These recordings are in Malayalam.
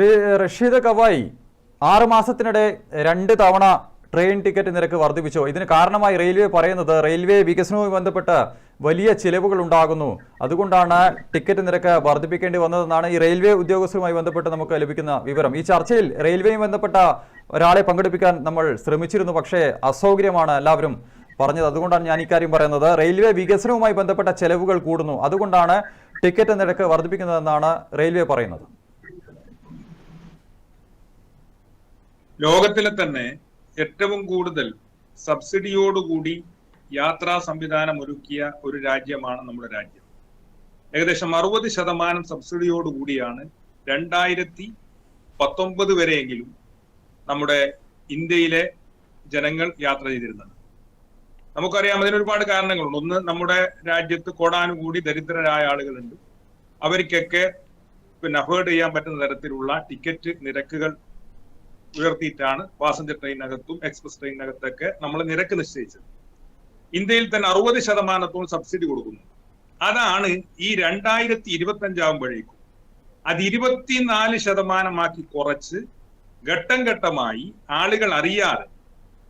ശ്രീ റഷീദ് കവായി 6 മാസത്തിനിടെ 2 തവണ ട്രെയിൻ ടിക്കറ്റ് നിരക്ക് വർദ്ധിപ്പിച്ചു. ഇതിന് കാരണമായി റെയിൽവേ പറയുന്നത് റെയിൽവേ വികസനവുമായി ബന്ധപ്പെട്ട് വലിയ ചിലവുകൾ ഉണ്ടാകുന്നു, അതുകൊണ്ടാണ് ടിക്കറ്റ് നിരക്ക് വർദ്ധിപ്പിക്കേണ്ടി വന്നതെന്നാണ് ഈ റെയിൽവേ ഉദ്യോഗസ്ഥരുമായി ബന്ധപ്പെട്ട് നമുക്ക് ലഭിക്കുന്ന വിവരം. ഈ ചർച്ചയിൽ റെയിൽവേയുമായി ബന്ധപ്പെട്ട ഒരാളെ പങ്കെടുപ്പിക്കാൻ നമ്മൾ ശ്രമിച്ചിരുന്നു, പക്ഷേ അസൗകര്യമാണ് എല്ലാവരും പറഞ്ഞത്. അതുകൊണ്ടാണ് ഞാൻ ഇക്കാര്യം പറയുന്നത്. റെയിൽവേ വികസനവുമായി ബന്ധപ്പെട്ട ചെലവുകൾ കൂടുന്നു, അതുകൊണ്ടാണ് ടിക്കറ്റ് നിരക്ക് വർദ്ധിപ്പിക്കുന്നതെന്നാണ് റെയിൽവേ പറയുന്നത്. ലോകത്തിലെ തന്നെ ഏറ്റവും കൂടുതൽ സബ്സിഡിയോടുകൂടി യാത്രാ സംവിധാനം ഒരുക്കിയ ഒരു രാജ്യമാണ് നമ്മുടെ രാജ്യം. ഏകദേശം 60% സബ്സിഡിയോടുകൂടിയാണ് 2019 വരെയെങ്കിലും നമ്മുടെ ഇന്ത്യയിലെ ജനങ്ങൾ യാത്ര ചെയ്തിരുന്നത്. നമുക്കറിയാം, അതിന് ഒരുപാട് കാരണങ്ങളുണ്ട്. ഒന്ന്, നമ്മുടെ രാജ്യത്ത് കോടാനുകൂടി ദരിദ്രരായ ആളുകളുണ്ട്. അവർക്കൊക്കെ അഫോർഡ് ചെയ്യാൻ പറ്റുന്ന തരത്തിലുള്ള ടിക്കറ്റ് നിരക്കുകൾ ഉയർത്തിയിട്ടാണ് പാസഞ്ചർ ട്രെയിനകത്തും എക്സ്പ്രസ് ട്രെയിനകത്തൊക്കെ നമ്മൾ നിരക്ക് നിശ്ചയിച്ചത്. ഇന്ത്യയിൽ തന്നെ 60% സബ്സിഡി കൊടുക്കുന്നു. അതാണ് ഈ 2025 ആകുമ്പോഴേക്കും അത് 24% കുറച്ച് ഘട്ടം ഘട്ടമായി ആളുകൾ അറിയാതെ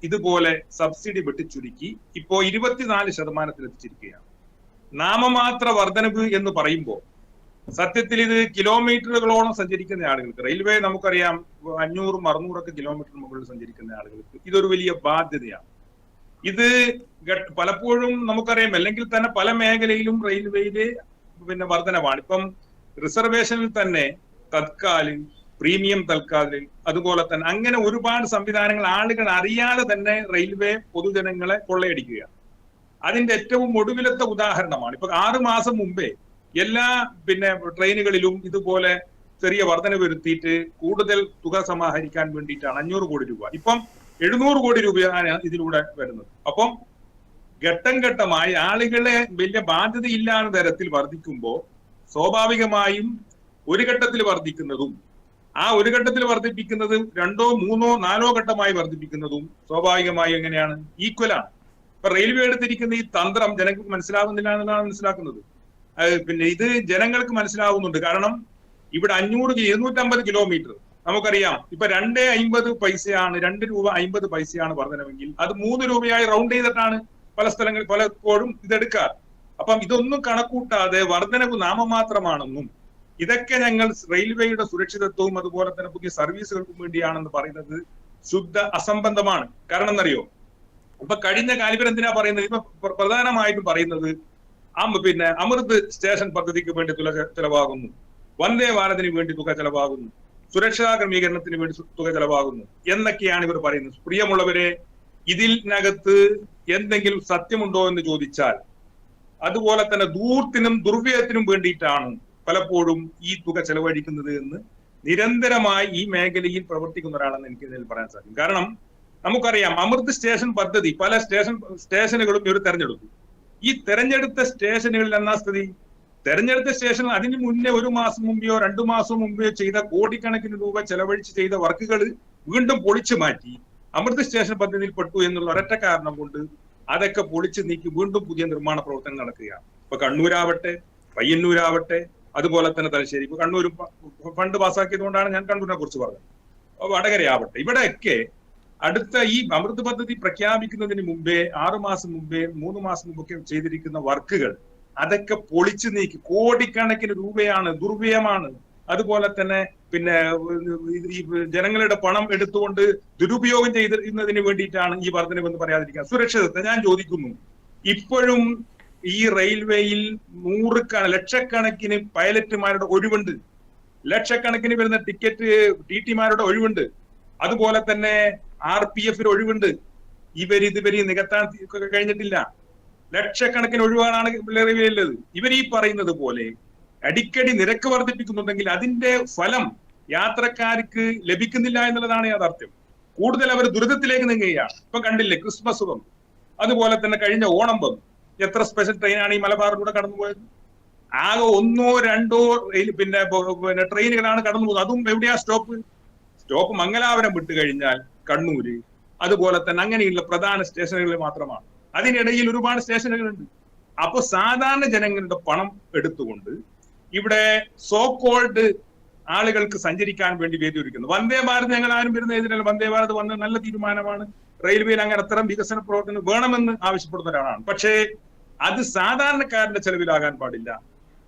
ഇതുപോലെ സബ്സിഡി വെട്ടിച്ചുരുക്കി ഇപ്പോ 24% എത്തിച്ചിരിക്കുകയാണ്. നാമമാത്ര വർധനവ് എന്ന് പറയുമ്പോൾ സത്യത്തിൽ ഇത് കിലോമീറ്ററുകളോളം സഞ്ചരിക്കുന്ന ആളുകൾക്ക്, റെയിൽവേ നമുക്കറിയാം 500-600 കിലോമീറ്റർ മുകളിൽ സഞ്ചരിക്കുന്ന ആളുകൾക്ക് ഇതൊരു വലിയ ബാധ്യതയാണ്. ഇത് പലപ്പോഴും നമുക്കറിയാം, അല്ലെങ്കിൽ തന്നെ പല മേഖലയിലും റെയിൽവേയില് വർധനവാണ്. ഇപ്പം റിസർവേഷനിൽ തന്നെ തത്കാല്, പ്രീമിയം തൽക്കാല്, അതുപോലെ തന്നെ അങ്ങനെ ഒരുപാട് സംവിധാനങ്ങൾ ആളുകൾ അറിയാതെ തന്നെ റെയിൽവേ പൊതുജനങ്ങളെ കൊള്ളയടിക്കുകയാണ്. അതിന്റെ ഏറ്റവും ഒടുവിലത്തെ ഉദാഹരണമാണ് ഇപ്പൊ 6 മാസം മുമ്പേ എല്ലാ ട്രെയിനുകളിലും ഇതുപോലെ ചെറിയ വർധന വരുത്തിയിട്ട് കൂടുതൽ തുക സമാഹരിക്കാൻ വേണ്ടിയിട്ടാണ് 500 കോടി രൂപ, ഇപ്പം 700 കോടി രൂപയാണ് ഇതിലൂടെ വരുന്നത്. അപ്പം ഘട്ടം ഘട്ടമായി ആളുകളെ വലിയ ബാധ്യതയില്ലാത്ത തരത്തിൽ വർദ്ധിക്കുമ്പോൾ സ്വാഭാവികമായും ഒരു ഘട്ടത്തിൽ വർദ്ധിക്കുന്നതും ആ ഒരു ഘട്ടത്തിൽ വർദ്ധിപ്പിക്കുന്നത് 2, 3, 4 ഘട്ടമായി വർദ്ധിപ്പിക്കുന്നതും സ്വാഭാവികമായും എങ്ങനെയാണ്, ഈക്വലാണ്. ഇപ്പൊ റെയിൽവേ എടുത്തിരിക്കുന്ന ഈ തന്ത്രം ജനങ്ങൾക്ക് മനസ്സിലാകുന്നില്ല എന്നുള്ളതാണ് മനസ്സിലാക്കുന്നത്. ഇത് ജനങ്ങൾക്ക് മനസ്സിലാവുന്നുണ്ട്. കാരണം ഇവിടെ 250 കിലോമീറ്റർ നമുക്കറിയാം, ഇപ്പൊ 2.50 പൈസയാണ്, 2 രൂപ 50 പൈസയാണ് വർധനമെങ്കിൽ അത് 3 രൂപയായി റൗണ്ട് ചെയ്തിട്ടാണ് പല സ്ഥലങ്ങളിൽ പലപ്പോഴും ഇതെടുക്കാറ്. അപ്പം ഇതൊന്നും കണക്കൂട്ടാതെ വർധനവ് നാമമാത്രമാണെന്നും ഇതൊക്കെ ഞങ്ങൾ റെയിൽവേയുടെ സുരക്ഷിതത്വവും അതുപോലെ തന്നെ പുതിയ സർവീസുകൾക്കും വേണ്ടിയാണെന്ന് പറയുന്നത് ശുദ്ധ അസംബന്ധമാണ്. കാരണം എന്നറിയോ, ഇപ്പൊ കഴിഞ്ഞ കാലം എന്തിനാ പറയുന്നത്, ഇപ്പൊ പ്രധാനമായിട്ടും പറയുന്നത് അമൃത് സ്റ്റേഷൻ പദ്ധതിക്ക് വേണ്ടി തുക ചെലവാകുന്നു, വന്ദേ ഭാരതിന് വേണ്ടി തുക ചെലവാകുന്നു, സുരക്ഷാ ക്രമീകരണത്തിന് വേണ്ടി തുക ചെലവാകുന്നു എന്നൊക്കെയാണ് ഇവർ പറയുന്നത്. പ്രിയമുള്ളവരെ, ഇതിനകത്ത് എന്തെങ്കിലും സത്യമുണ്ടോ എന്ന് ചോദിച്ചാൽ അതുപോലെ തന്നെ ധൂർത്തിനും ദുർവ്യയത്തിനും വേണ്ടിയിട്ടാണ് പലപ്പോഴും ഈ തുക ചെലവഴിക്കുന്നത് എന്ന് നിരന്തരമായി ഈ മേഖലയിൽ പ്രവർത്തിക്കുന്ന ഒരാളെന്ന് എനിക്ക് ഇതിൽ പറയാൻ സാധിക്കും. കാരണം നമുക്കറിയാം, അമൃത് സ്റ്റേഷൻ പദ്ധതി പല സ്റ്റേഷനുകളും ഇവർ തെരഞ്ഞെടുത്തു. ഈ തെരഞ്ഞെടുത്ത സ്റ്റേഷനുകളിൽ എന്നാ സ്ഥിതി, തെരഞ്ഞെടുത്ത സ്റ്റേഷൻ അതിന് മുന്നേ 1 മാസം മുമ്പെയോ 2 മാസം മുമ്പെയോ ചെയ്ത കോടിക്കണക്കിന് രൂപ ചെലവഴിച്ച് ചെയ്ത വർക്കുകൾ വീണ്ടും പൊളിച്ചു മാറ്റി അമൃത് സ്റ്റേഷൻ പദ്ധതിയിൽ പെട്ടു എന്നുള്ള ഒരൊറ്റ കാരണം കൊണ്ട് അതൊക്കെ പൊളിച്ചു നീക്കി വീണ്ടും പുതിയ നിർമ്മാണ പ്രവർത്തനം നടക്കുകയാണ്. ഇപ്പൊ കണ്ണൂരാവട്ടെ, പയ്യന്നൂരാവട്ടെ, അതുപോലെ തന്നെ തലശ്ശേരി. ഇപ്പൊ കണ്ണൂർ ഫണ്ട് പാസ്സാക്കിയതുകൊണ്ടാണ് ഞാൻ കണ്ണൂരിനെ കുറിച്ച് പറഞ്ഞത്. വടകരയാവട്ടെ, ഇവിടെയൊക്കെ അടുത്ത ഈ അമൃത് പദ്ധതി പ്രഖ്യാപിക്കുന്നതിന് മുമ്പേ 6 മാസം മുമ്പേ 3 മാസം മുമ്പൊക്കെ ചെയ്തിരിക്കുന്ന വർക്കുകൾ അതൊക്കെ പൊളിച്ചു നീക്കി കോടിക്കണക്കിന് രൂപയാണ്, ദുർവ്യയമാണ്. അതുപോലെ തന്നെ ഈ ജനങ്ങളുടെ പണം എടുത്തുകൊണ്ട് ദുരുപയോഗം ചെയ്തിരുന്നതിന് വേണ്ടിയിട്ടാണ് ഈ വർധനവെന്ന് പറയാതിരിക്കുക. സുരക്ഷിതത്വം ഞാൻ ചോദിക്കുന്നു, ഇപ്പോഴും ഈ റെയിൽവേയിൽ ലക്ഷക്കണക്കിന് പൈലറ്റുമാരുടെ ഒഴിവുണ്ട്, ലക്ഷക്കണക്കിന് വരുന്ന ടിക്കറ്റ് ടിടിമാരുടെ ഒഴിവുണ്ട്, അതുപോലെ തന്നെ RPF ഒഴിവുണ്ട്. ഇതുവരെ നികത്താൻ കഴിഞ്ഞിട്ടില്ല. ലക്ഷക്കണക്കിന് ഒഴിവാണ് റെയിൽവേയിലുള്ളത്. ഇവർ ഈ പറയുന്നത് പോലെ അടിക്കടി നിരക്ക് വർദ്ധിപ്പിക്കുന്നുണ്ടെങ്കിൽ അതിന്റെ ഫലം യാത്രക്കാർക്ക് ലഭിക്കുന്നില്ല എന്നുള്ളതാണ് യാഥാർത്ഥ്യം. കൂടുതൽ അവർ ദുരിതത്തിലേക്ക് നീങ്ങുകയാണ്. ഇപ്പൊ കണ്ടില്ലേ, ക്രിസ്മസ് വന്നു, അതുപോലെ തന്നെ കഴിഞ്ഞ ഓണം വന്നു. എത്ര സ്പെഷ്യൽ ട്രെയിനാണ് ഈ മലബാറിലൂടെ കടന്നുപോയത്? ആകെ 1, 2 ട്രെയിനുകളാണ് കടന്നു പോകുന്നത്. അതും എവിടെയാ സ്റ്റോപ്പ് മംഗലാപുരം വിട്ട് കഴിഞ്ഞാൽ കണ്ണൂര്, അതുപോലെ തന്നെ അങ്ങനെയുള്ള പ്രധാന സ്റ്റേഷനുകളിൽ മാത്രമാണ്. അതിനിടയിൽ ഒരുപാട് സ്റ്റേഷനുകളുണ്ട്. അപ്പൊ സാധാരണ ജനങ്ങളുടെ പണം എടുത്തുകൊണ്ട് ഇവിടെ സോ കോൾഡ് ആളുകൾക്ക് സഞ്ചരിക്കാൻ വേണ്ടി വേദി ഒരുക്കുന്നു. വന്ദേ ഭാരത് ഞങ്ങൾ ആരും വരുന്ന എതിരല്ല. വന്ദേ ഭാരത് വന്ന നല്ല തീരുമാനമാണ്. റെയിൽവേയിൽ അങ്ങനെ അത്തരം വികസന പ്രവർത്തനം വേണമെന്ന് ആവശ്യപ്പെടുന്ന ഒരാളാണ്. പക്ഷേ അത് സാധാരണക്കാരന്റെ ചെലവിലാകാൻ പാടില്ല.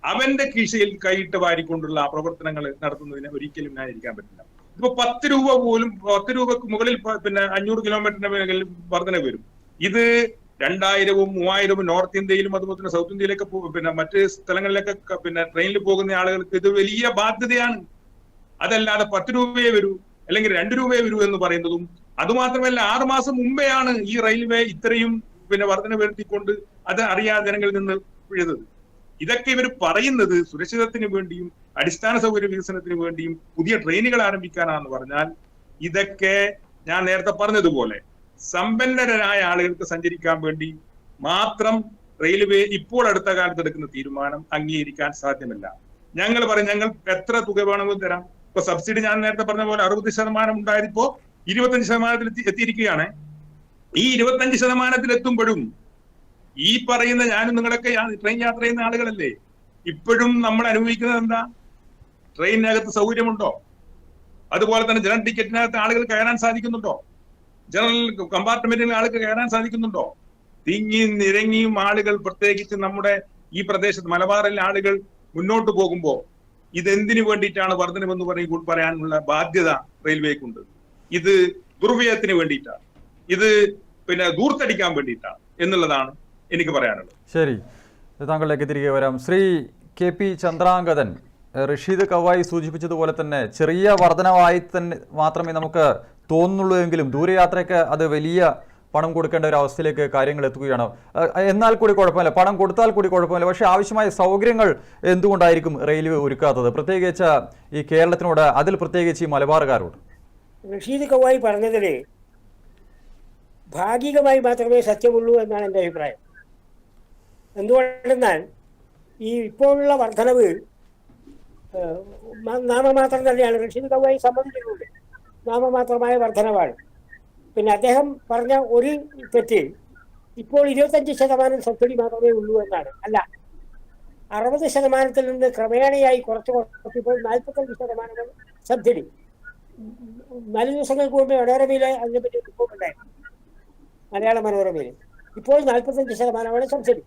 അവന്റെ കീശയിൽ കൈയിട്ട് വാരിക്കൊണ്ടുള്ള പ്രവർത്തനങ്ങൾ നടത്തുന്നതിന് ഒരിക്കലും ന്യായീകരിക്കാൻ പറ്റില്ല. ഇപ്പൊ 10 രൂപ പോലും 10 രൂപക്ക് മുകളിൽ 500 കിലോമീറ്ററിന്റെ മേഖലയിൽ വർധന വരും. ഇത് 2000-ഉം 3000-ഉം നോർത്ത് ഇന്ത്യയിലും അതുപോലെ തന്നെ സൗത്ത് ഇന്ത്യയിലൊക്കെ മറ്റ് സ്ഥലങ്ങളിലൊക്കെ ട്രെയിനിൽ പോകുന്ന ആളുകൾക്ക് ഇത് വലിയ ബാധ്യതയാണ്. അതല്ലാതെ 10 രൂപയെ വരൂ അല്ലെങ്കിൽ 2 രൂപയെ വരൂ എന്ന് പറയുന്നതും, അതുമാത്രമല്ല 6 മാസം മുമ്പെയാണ് ഈ റെയിൽവേ ഇത്രയും വർധന വരുത്തിക്കൊണ്ട് അത് അറിയാതെ ജനങ്ങളിൽ നിന്ന് പിഴുതത്. ഇതൊക്കെ ഇവർ പറയുന്നത് സുരക്ഷിതത്തിന് വേണ്ടിയും അടിസ്ഥാന സൗകര്യ വികസനത്തിന് വേണ്ടിയും പുതിയ ട്രെയിനുകൾ ആരംഭിക്കാനാണെന്ന് പറഞ്ഞാൽ, ഇതൊക്കെ ഞാൻ നേരത്തെ പറഞ്ഞതുപോലെ സമ്പന്നരായ ആളുകൾക്ക് സഞ്ചരിക്കാൻ വേണ്ടി മാത്രം റെയിൽവേ ഇപ്പോൾ അടുത്ത കാലത്ത് എടുക്കുന്ന തീരുമാനം അംഗീകരിക്കാൻ സാധ്യമല്ല. ഞങ്ങൾ പറയും ഞങ്ങൾ എത്ര തുക വേണമെന്ന് തരാം. ഇപ്പൊ സബ്സിഡി ഞാൻ നേരത്തെ പറഞ്ഞ പോലെ 60% ഉണ്ടായതിപ്പോ 25% എത്തിയിരിക്കുകയാണ്. ഈ 25% എത്തുമ്പോഴും ഈ പറയുന്ന ഞാനും നിങ്ങളൊക്കെ ട്രെയിൻ യാത്ര ചെയ്യുന്ന ആളുകളല്ലേ, ഇപ്പോഴും നമ്മൾ അനുഭവിക്കുന്നത് എന്താ? ട്രെയിനിനകത്ത് സൗകര്യമുണ്ടോ? അതുപോലെ തന്നെ ജനറൽ ടിക്കറ്റിനകത്ത് ആളുകൾ കയറാൻ സാധിക്കുന്നുണ്ടോ? ജനറൽ കമ്പാർട്ട്മെന്റിൽ ആളുകൾ കയറാൻ സാധിക്കുന്നുണ്ടോ? തിങ്ങിയും നിരങ്ങിയും ആളുകൾ, പ്രത്യേകിച്ച് നമ്മുടെ ഈ പ്രദേശത്ത് മലബാറിലെ ആളുകൾ മുന്നോട്ട് പോകുമ്പോ ഇതെന്തിനു വേണ്ടിയിട്ടാണ് വർധനമെന്ന് പറയാനുള്ള ബാധ്യത റെയിൽവേക്കുണ്ട്. ഇത് ദുർവ്യയത്തിന് വേണ്ടിയിട്ടാണ്, ഇത് ദൂർത്തടിക്കാൻ വേണ്ടിയിട്ടാണ് എന്നുള്ളതാണ് എനിക്ക് പറയാനുള്ളത്. ശരി, താങ്കളിലേക്ക് തിരികെ വരാം. ശ്രീ KP ചന്ദ്രാംഗതൻ, റഷീദ് കവായി സൂചിപ്പിച്ചതുപോലെ തന്നെ ചെറിയ വർധനവായി തന്നെ മാത്രമേ നമുക്ക് തോന്നുന്നുള്ളൂ എങ്കിലും ദൂരയാത്രയ്ക്ക് അത് വലിയ പണം കൊടുക്കേണ്ട ഒരു അവസ്ഥയിലേക്ക് കാര്യങ്ങൾ എത്തുകയാണ്. എന്നാൽ കൂടി കുഴപ്പമില്ല, പണം കൊടുത്താൽ കൂടി കുഴപ്പമില്ല. പക്ഷേ ആവശ്യമായ സൗകര്യങ്ങൾ എന്തുകൊണ്ടായിരിക്കും റെയിൽവേ ഒരുക്കാത്തത്, പ്രത്യേകിച്ച് ഈ കേരളത്തിനോട്, അതിൽ പ്രത്യേകിച്ച് ഈ മലബാറുകാരോട്? റഷീദ് കവായി പറഞ്ഞതിൽ ഭാഗികമായി മാത്രമേ സത്യമുള്ളൂ എന്നാണ് എൻ്റെ അഭിപ്രായം. എന്തുകൊണ്ടെന്നാൽ ഈ ഇപ്പോഴുള്ള വർധനവ് നാമമാത്രം തന്നെയാണ്. റഷീദ് കവായി സമ്മതിച്ചിട്ടുണ്ട്, നാമമാത്രമായ വർധനവാണ്. പിന്നെ അദ്ദേഹം പറഞ്ഞ ഒരു തെറ്റ്, ഇപ്പോൾ 25% സബ്സിഡി മാത്രമേ ഉള്ളൂ എന്നാണ്. അല്ല, 60% നിന്ന് ക്രമേണയായി കുറച്ച് ഇപ്പോൾ 45% സബ്സിഡി. 4 ദിവസങ്ങൾക്ക് മുമ്പ് മനോരമയിൽ അതിനെപ്പറ്റി റിപ്പോർട്ട് ഉണ്ടായിരുന്നു, മലയാള മനോരമയിൽ. ഇപ്പോൾ 45% സബ്സിഡി.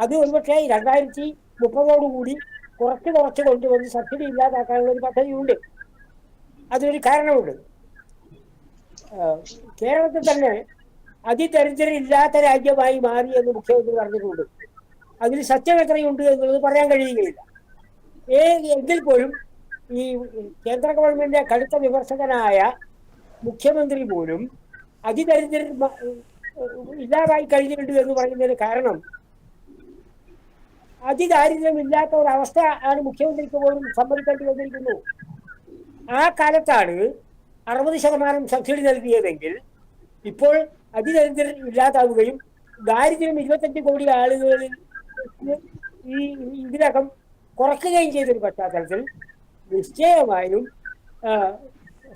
അത് ഒരുപക്ഷെ 2030 കുറച്ച് കൊണ്ടുവന്ന് സബ്സിഡി ഇല്ലാതാക്കാനുള്ള ഒരു പദ്ധതിയുണ്ട്. അതിനൊരു കാരണമുണ്ട്. കേരളത്തിൽ തന്നെ അതിദരിദ്രരില്ലാത്ത രാജ്യമായി മാറി എന്ന് മുഖ്യമന്ത്രി പറഞ്ഞിട്ടുണ്ട്. അതിൽ സത്യം എത്രയുണ്ട് എന്നുള്ളത് പറയാൻ കഴിയുകയില്ല. എങ്കിൽ പോലും ഈ കേന്ദ്ര ഗവൺമെന്റിന്റെ കടുത്ത വിമർശകനായ മുഖ്യമന്ത്രി പോലും അതിദരിദ്രർ ഇല്ലാതായി കഴിഞ്ഞിട്ടുണ്ട് എന്ന് പറയുന്നതിന് കാരണം അതിദാരിദ്ര്യമില്ലാത്ത ഒരവസ്ഥ ആണ് മുഖ്യമന്ത്രിക്ക് പോലും സമ്മതിക്കേണ്ടി വന്നിരിക്കുന്നു. ആ കാലത്താണ് 60% സബ്സിഡി നൽകിയതെങ്കിൽ ഇപ്പോൾ അതിദരിദ്രർ ഇല്ലാതാവുകയും ദാരിദ്ര്യം 25 കോടി ആളുകളിൽ ഇതിനകം കുറയ്ക്കുകയും ചെയ്തൊരു പശ്ചാത്തലത്തിൽ നിശ്ചയമായും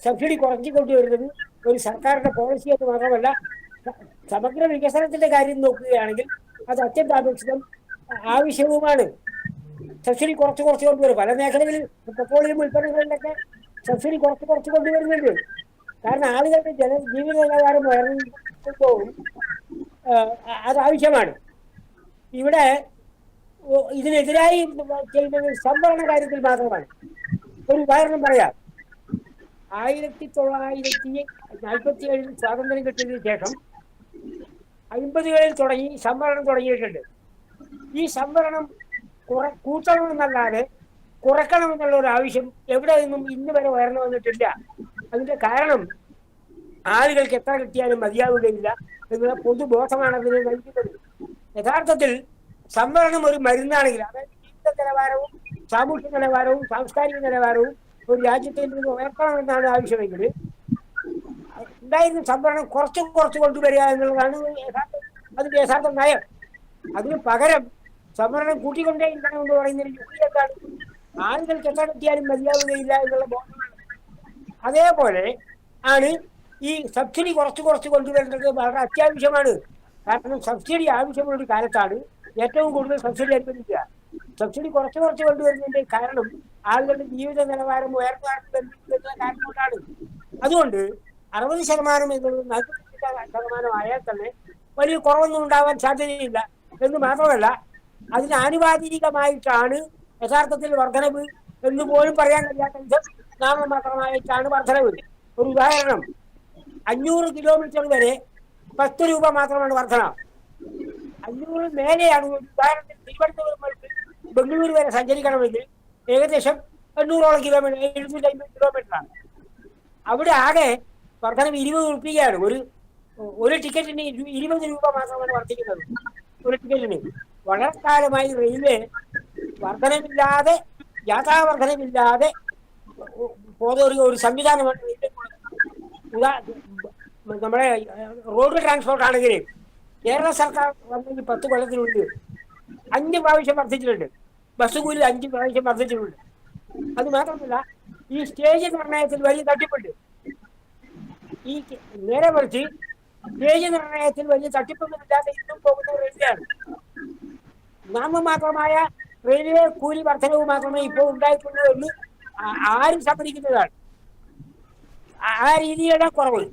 സബ്സിഡി കുറച്ചുകൊണ്ടുവരുന്നത് ഒരു സർക്കാരിന്റെ പോളിസി എന്ന് മാത്രമല്ല, സമഗ്ര വികസനത്തിന്റെ കാര്യം നോക്കുകയാണെങ്കിൽ അത് അത്യന്താപേക്ഷിതം ആവശ്യവുമാണ്. സബ്സിഡി കുറച്ച് കൊണ്ടുവരും. പല മേഖലകളിൽ പെട്രോളിയം ഉൽപ്പന്നങ്ങളിലൊക്കെ സബ്സിഡി കുറച്ച് കൊണ്ടുവരുന്നുണ്ട്. കാരണം ആളുകളുടെ ജീവിത നിലവാരം ഉയർന്നപ്പോൾ അതാവശ്യമാണ്. ഇവിടെ ഇതിനെതിരായി ചെയ്യുന്നത് സംവരണ കാര്യത്തിൽ മാത്രമാണ്. ഒരു ഉദാഹരണം പറയാം. 1947 സ്വാതന്ത്ര്യം കിട്ടിയതിനു ശേഷം 50കളിൽ സംവരണം തുടങ്ങിയിട്ടുണ്ട്. ഈ സംവരണം കൂട്ടണമെന്നല്ലാതെ കുറയ്ക്കണമെന്നുള്ള ഒരു ആവശ്യം എവിടെ നിന്നും ഇന്ന് വരെ ഉയർന്നു വന്നിട്ടില്ല. അതിന്റെ കാരണം ആളുകൾക്ക് എത്ര കിട്ടിയാലും മതിയാവുകയില്ല എന്നുള്ള പൊതുബോധമാണ് അതിനെ നൽകുന്നത്. യഥാർത്ഥത്തിൽ സംവരണം ഒരു മരുന്നാണെങ്കിൽ, അതായത് ജീവിത നിലവാരവും സാമൂഹ്യ നിലവാരവും സാംസ്കാരിക നിലവാരവും ഒരു രാജ്യത്തിൽ നിന്ന് ഉയർത്തണമെന്നാണ് ആവശ്യമെങ്കിൽ ഉണ്ടായിരുന്ന സംവരണം കുറച്ച് കൊണ്ടുവരിക എന്നുള്ളതാണ് അതിന്റെ യഥാർത്ഥ നയം. അതിന് പകരം സംവരണം കൂട്ടിക്കൊണ്ടേ ഇരിക്കണമെന്ന് പറയുന്നതിന് യുക്തി എന്താണ്? ആളുകൾക്ക് എത്ര കിട്ടിയാലും മതിയാവുകയില്ല എന്നുള്ള ബോധമാണ്. അതേപോലെ ആണ് ഈ സബ്സിഡി കുറച്ച് കൊണ്ടുവരേണ്ടത് വളരെ അത്യാവശ്യമാണ്. കാരണം സബ്സിഡി ആവശ്യമുള്ള ഒരു കാലത്താണ് ഏറ്റവും കൂടുതൽ സബ്സിഡി അനുവദിക്കുക. സബ്സിഡി കുറച്ച് കൊണ്ടുവരുന്നതിന്റെ കാരണം ആളുകളുടെ ജീവിത നിലവാരം ഉയർത്തുന്ന കാരണം കൊണ്ടാണ്. അതുകൊണ്ട് 60% എന്നുള്ളത് 40% ആയാൽ തന്നെ വലിയ കുറവൊന്നും ഉണ്ടാവാൻ സാധ്യതയില്ല. എന്ന് മാത്രമല്ല, അതിന് ആനുപാതികമായിട്ടാണ് യഥാർത്ഥത്തിൽ വർധനവ് എന്ന് പോലും പറയാൻ കഴിയാത്ത വിധം നാമമാത്രമായിട്ടാണ് വർധനവ്. ഒരു ഉദാഹരണം, 500 കിലോമീറ്റർ വരെ 10 രൂപ മാത്രമാണ് വർധന. 500 മേലെയാണ്. ഒരു ഉദാഹരണത്തിൽ തിരുവനന്തപുരം മുതൽ ബംഗളൂരു വരെ സഞ്ചരിക്കണമെങ്കിൽ ഏകദേശം 800ഓളം കിലോമീറ്റർ, 750 കിലോമീറ്ററാണ്. അവിടെ ആകെ വർധനം 20 രൂപയാണ്. ഒരു ടിക്കറ്റിന് 20 രൂപ മാത്രമാണ് വർദ്ധിക്കുന്നത് ഒരു ടിക്കറ്റിന്. വളരെ കാലമായി റെയിൽവേ വർധനമില്ലാതെ, യാത്രാവർധനമില്ലാതെ ഒരു സംവിധാനമാണ് റെയിൽവേ. നമ്മുടെ റോഡ് ട്രാൻസ്പോർട്ട് ആണെങ്കിൽ കേരള സർക്കാർ വന്നെങ്കിൽ 10 കൊല്ലത്തിനുള്ളിൽ 5 പ്രാവശ്യം വർദ്ധിച്ചിട്ടുണ്ട്. ബസ് കൂലി 5 പ്രാവശ്യം വർദ്ധിച്ചിട്ടുണ്ട്. അത് മാത്രമല്ല, ഈ സ്റ്റേജ് നിർണയത്തിൽ വലിയ തട്ടിപ്പുണ്ട്. ഈ നേരെ മറിച്ച് സ്റ്റേജ് നിർണയത്തിൽ വലിയ തട്ടിപ്പൊന്നുമില്ലാതെ ഇന്നും പോകുന്ന റെയിൽവേയാണ്. നാമമാത്രമായ റെയിൽവേ കൂലി വർധനവ് മാത്രമേ ഇപ്പോൾ ഉണ്ടായിട്ടുള്ളൂ എന്ന് ആരും സമ്മതിക്കുന്നതാണ്. ആ രീതിയുടെ കുറവ്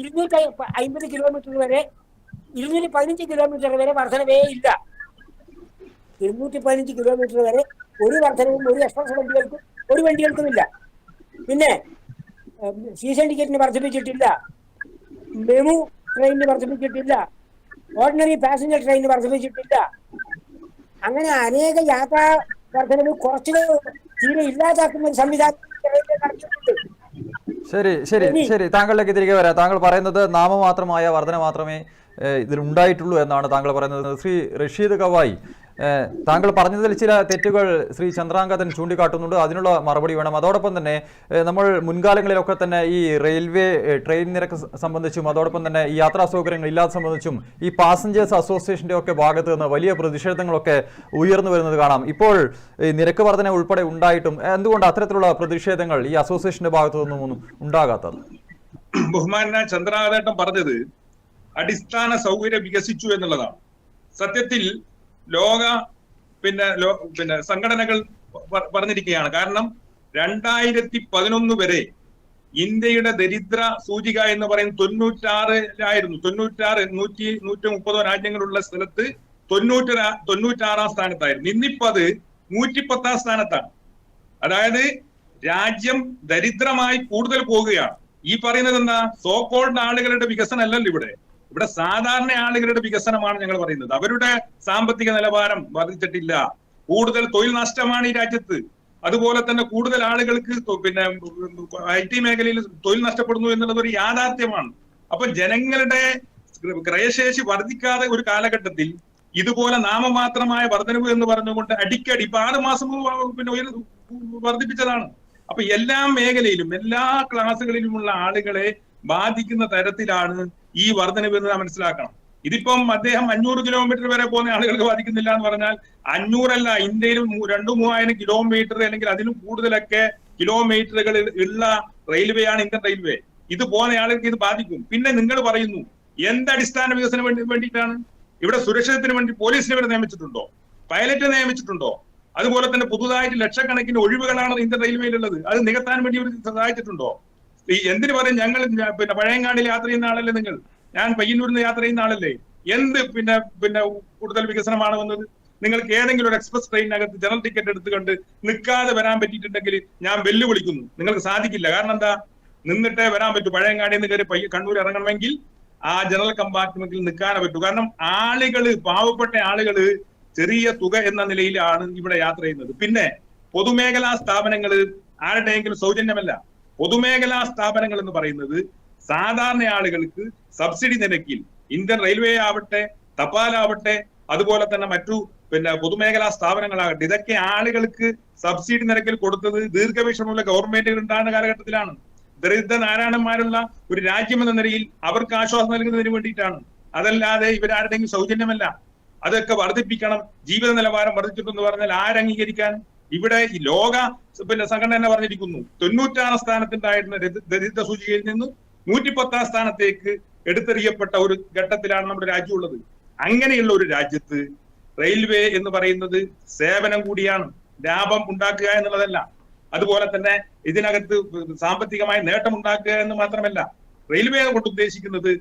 250 കിലോമീറ്റർ വരെ, 215 കിലോമീറ്റർ വരെ വർധനവേ ഇല്ല. 215 കിലോമീറ്റർ വരെ ഒരു വർധനവും ഒരു എക്സ്പ്രസ് വണ്ടികൾക്കും ഇല്ല. പിന്നെ സീസൺ ടിക്കറ്റിന് വർദ്ധിപ്പിച്ചിട്ടില്ല, മെമു ട്രെയിനിന് വർദ്ധിപ്പിച്ചിട്ടില്ല, ഓർഡിനറി പാസഞ്ചർ ട്രെയിനിന് വർദ്ധിപ്പിച്ചിട്ടില്ല. അങ്ങനെ അനേക യാത്രാ വർധനവ് കുറച്ച് തീരെ ഇല്ലാതാക്കുന്ന ഒരു സംവിധാനം നടത്തിയിട്ടുണ്ട്. ശരി ശരി ശരി താങ്കളിലേക്ക് തിരികെ വരാം. താങ്കൾ പറയുന്നത് നാമമാത്രമായ വർധന മാത്രമേ ഇതിലുണ്ടായിട്ടുള്ളൂ എന്നാണ് താങ്കൾ പറയുന്നത്. ശ്രീ റഷീദ് കവായി, താങ്കൾ പറഞ്ഞതിൽ ചില തെറ്റുകൾ ശ്രീ ചന്ദ്രാംഗതൻ ചൂണ്ടിക്കാട്ടുന്നുണ്ട്. അതിനുള്ള മറുപടി വേണം. അതോടൊപ്പം തന്നെ നമ്മൾ മുൻകാലങ്ങളിലൊക്കെ തന്നെ ഈ റെയിൽവേ ട്രെയിൻ നിരക്ക് സംബന്ധിച്ചും അതോടൊപ്പം തന്നെ ഈ യാത്രാ സൗകര്യങ്ങൾ ഇല്ലാതെ സംബന്ധിച്ചും ഈ പാസഞ്ചേഴ്സ് അസോസിയേഷന്റെ ഒക്കെ ഭാഗത്ത് നിന്ന് വലിയ പ്രതിഷേധങ്ങളൊക്കെ ഉയർന്നു വരുന്നത് കാണാം. ഇപ്പോൾ നിരക്ക് വർധന ഉൾപ്പെടെ ഉണ്ടായിട്ടും എന്തുകൊണ്ട് അത്തരത്തിലുള്ള പ്രതിഷേധങ്ങൾ ഈ അസോസിയേഷന്റെ ഭാഗത്തു നിന്നും ഉണ്ടാകാത്തത്? ബഹുമാന ചന്ദ്രാംഗതേട്ടൻ പറഞ്ഞത് അടിസ്ഥാന സൗകര്യം വികസിച്ചു എന്നുള്ളതാണ്. സത്യത്തിൽ ലോക പിന്നെ സംഘടനകൾ പറഞ്ഞിരിക്കുകയാണ്. കാരണം 2011 വരെ ഇന്ത്യയുടെ ദരിദ്ര സൂചിക എന്ന് പറയുന്നത് 96 130 രാജ്യങ്ങളുള്ള സ്ഥലത്ത് 96 സ്ഥാനത്തായിരുന്നു. ഇന്നിപ്പോ അത് 110 സ്ഥാനത്താണ്. അതായത് രാജ്യം ദരിദ്രമായി കൂടുതൽ പോകുകയാണ്. ഈ പറയുന്നത് എന്താ? സോ കോൾഡ് ആളുകളുടെ വികസനം അല്ലല്ലോ ഇവിടെ സാധാരണ ആളുകളുടെ വികസനമാണ് ഞങ്ങൾ പറയുന്നത്. അവരുടെ സാമ്പത്തിക നിലവാരം വർദ്ധിച്ചിട്ടില്ല. കൂടുതൽ തൊഴിൽ നഷ്ടമാണ് ഈ രാജ്യത്ത്. അതുപോലെ തന്നെ കൂടുതൽ ആളുകൾക്ക് പിന്നെ IT മേഖലയിൽ തൊഴിൽ നഷ്ടപ്പെടുന്നു എന്നുള്ളത് ഒരു യാഥാർത്ഥ്യമാണ്. അപ്പൊ ജനങ്ങളുടെ ക്രയശേഷി വർദ്ധിക്കാതെ ഒരു കാലഘട്ടത്തിൽ ഇതുപോലെ നാമമാത്രമായ വർധനവ് എന്ന് പറഞ്ഞുകൊണ്ട് അടിക്കടി ഇപ്പൊ 6 മാസം പിന്നെ വർദ്ധിപ്പിച്ചതാണ്. അപ്പൊ എല്ലാ മേഖലയിലും എല്ലാ ക്ലാസ്സുകളിലുമുള്ള ആളുകളെ ബാധിക്കുന്ന തരത്തിലാണ് ഈ വർധനവ് എന്ന് മനസ്സിലാക്കണം. ഇതിപ്പം അദ്ദേഹം 500 കിലോമീറ്റർ വരെ പോകുന്ന ആളുകൾക്ക് ബാധിക്കുന്നില്ല എന്ന് പറഞ്ഞാൽ 500 അല്ല, ഇന്ത്യയിൽ 2,000-3,000 കിലോമീറ്റർ അല്ലെങ്കിൽ അതിലും കൂടുതലൊക്കെ കിലോമീറ്ററുകൾ ഉള്ള റെയിൽവേ ആണ് ഇന്ത്യൻ റെയിൽവേ. ഇത് പോകുന്ന ആളുകൾക്ക് ഇത് ബാധിക്കും. പിന്നെ നിങ്ങൾ പറയുന്നു എന്തടിസ്ഥാന വികസനം വേണ്ടിയിട്ടാണ്? ഇവിടെ സുരക്ഷിതത്തിന് വേണ്ടി പോലീസിനെ ഇവിടെ നിയമിച്ചിട്ടുണ്ടോ? പൈലറ്റ് നിയമിച്ചിട്ടുണ്ടോ? അതുപോലെ തന്നെ പുതുതായിട്ട് ലക്ഷക്കണക്കിന് ഒഴിവുകളാണ് ഇന്ത്യൻ റെയിൽവേയിലുള്ളത്. അത് നികത്താൻ വേണ്ടി ഇവർ സഹായിച്ചിട്ടുണ്ടോ? എന്തിനു പറയും? ഞങ്ങൾ പിന്നെ പഴയങ്ങാടിൽ യാത്ര ചെയ്യുന്ന ആളല്ലേ നിങ്ങൾ? ഞാൻ പയ്യന്നൂരിൽ നിന്ന് യാത്ര ചെയ്യുന്ന ആളല്ലേ? എന്ത് പിന്നെ കൂടുതൽ വികസനമാണ് വന്നത്? നിങ്ങൾക്ക് ഏതെങ്കിലും ഒരു എക്സ്പ്രസ് ട്രെയിനകത്ത് ജനറൽ ടിക്കറ്റ് എടുത്തുകൊണ്ട് നിൽക്കാതെ വരാൻ പറ്റിയിട്ടുണ്ടെങ്കിൽ ഞാൻ വെല്ലുവിളിക്കുന്നു. നിങ്ങൾക്ക് സാധിക്കില്ല. കാരണം എന്താ? നിന്നിട്ടേ വരാൻ പറ്റൂ. പഴയങ്ങാടിയിൽ നിന്ന് കയറി കണ്ണൂർ ഇറങ്ങണമെങ്കിൽ ആ ജനറൽ കമ്പാർട്ട്മെന്റിൽ നിൽക്കാനേ പറ്റൂ. കാരണം പാവപ്പെട്ട ആളുകള് ചെറിയ തുക എന്ന നിലയിലാണ് ഇവിടെ യാത്ര ചെയ്യുന്നത്. പിന്നെ പൊതുമേഖലാ സ്ഥാപനങ്ങൾ ആരുടെയെങ്കിലും സൗജന്യമല്ല. പൊതുമേഖലാ സ്ഥാപനങ്ങൾ എന്ന് പറയുന്നത് സാധാരണ ആളുകൾക്ക് സബ്സിഡി നിരക്കിൽ ഇന്ത്യൻ റെയിൽവേ ആവട്ടെ, തപാലാവട്ടെ, അതുപോലെ തന്നെ മറ്റു പൊതുമേഖലാ സ്ഥാപനങ്ങളാകട്ടെ, ഇതൊക്കെ ആളുകൾക്ക് സബ്സിഡി നിരക്കിൽ കൊടുത്തത് ദീർഘവീക്ഷണമുള്ള ഗവൺമെന്റുകൾ ഉണ്ടാകുന്ന കാലഘട്ടത്തിലാണ്. ദരിദ്ര നാരായണന്മാരുള്ള ഒരു രാജ്യം എന്ന നിലയിൽ അവർക്ക് ആശ്വാസം നൽകുന്നതിന് വേണ്ടിയിട്ടാണ്. അതല്ലാതെ ഇവരാരുടെയെങ്കിലും സൗജന്യമല്ല. അതൊക്കെ വർദ്ധിപ്പിക്കണം. ജീവിത നിലവാരം വർദ്ധിച്ചിട്ടെന്ന് പറഞ്ഞാൽ ആരംഗീകരിക്കാൻ? ഇവിടെ ഈ ലോക സംഘടന തന്നെ പറഞ്ഞിരിക്കുന്നു 96 സ്ഥാനത്തുണ്ടായിരുന്ന ദരിദ്ര സൂചികയിൽ നിന്ന് 110 സ്ഥാനത്തേക്ക് എടുത്തെറിയപ്പെട്ട ഒരു ഘട്ടത്തിലാണ് നമ്മുടെ രാജ്യം ഉള്ളത്. അങ്ങനെയുള്ള ഒരു രാജ്യത്ത് റെയിൽവേ എന്ന് പറയുന്നത് സേവനം കൂടിയാണ്, ലാഭം ഉണ്ടാക്കുക എന്നുള്ളതല്ല. അതുപോലെ തന്നെ ഇതിനകത്ത് സാമ്പത്തികമായ നേട്ടം ഉണ്ടാക്കുക എന്ന് മാത്രമല്ല, റെയിൽവേ കൊണ്ട് ഉദ്ദേശിക്കുന്നത്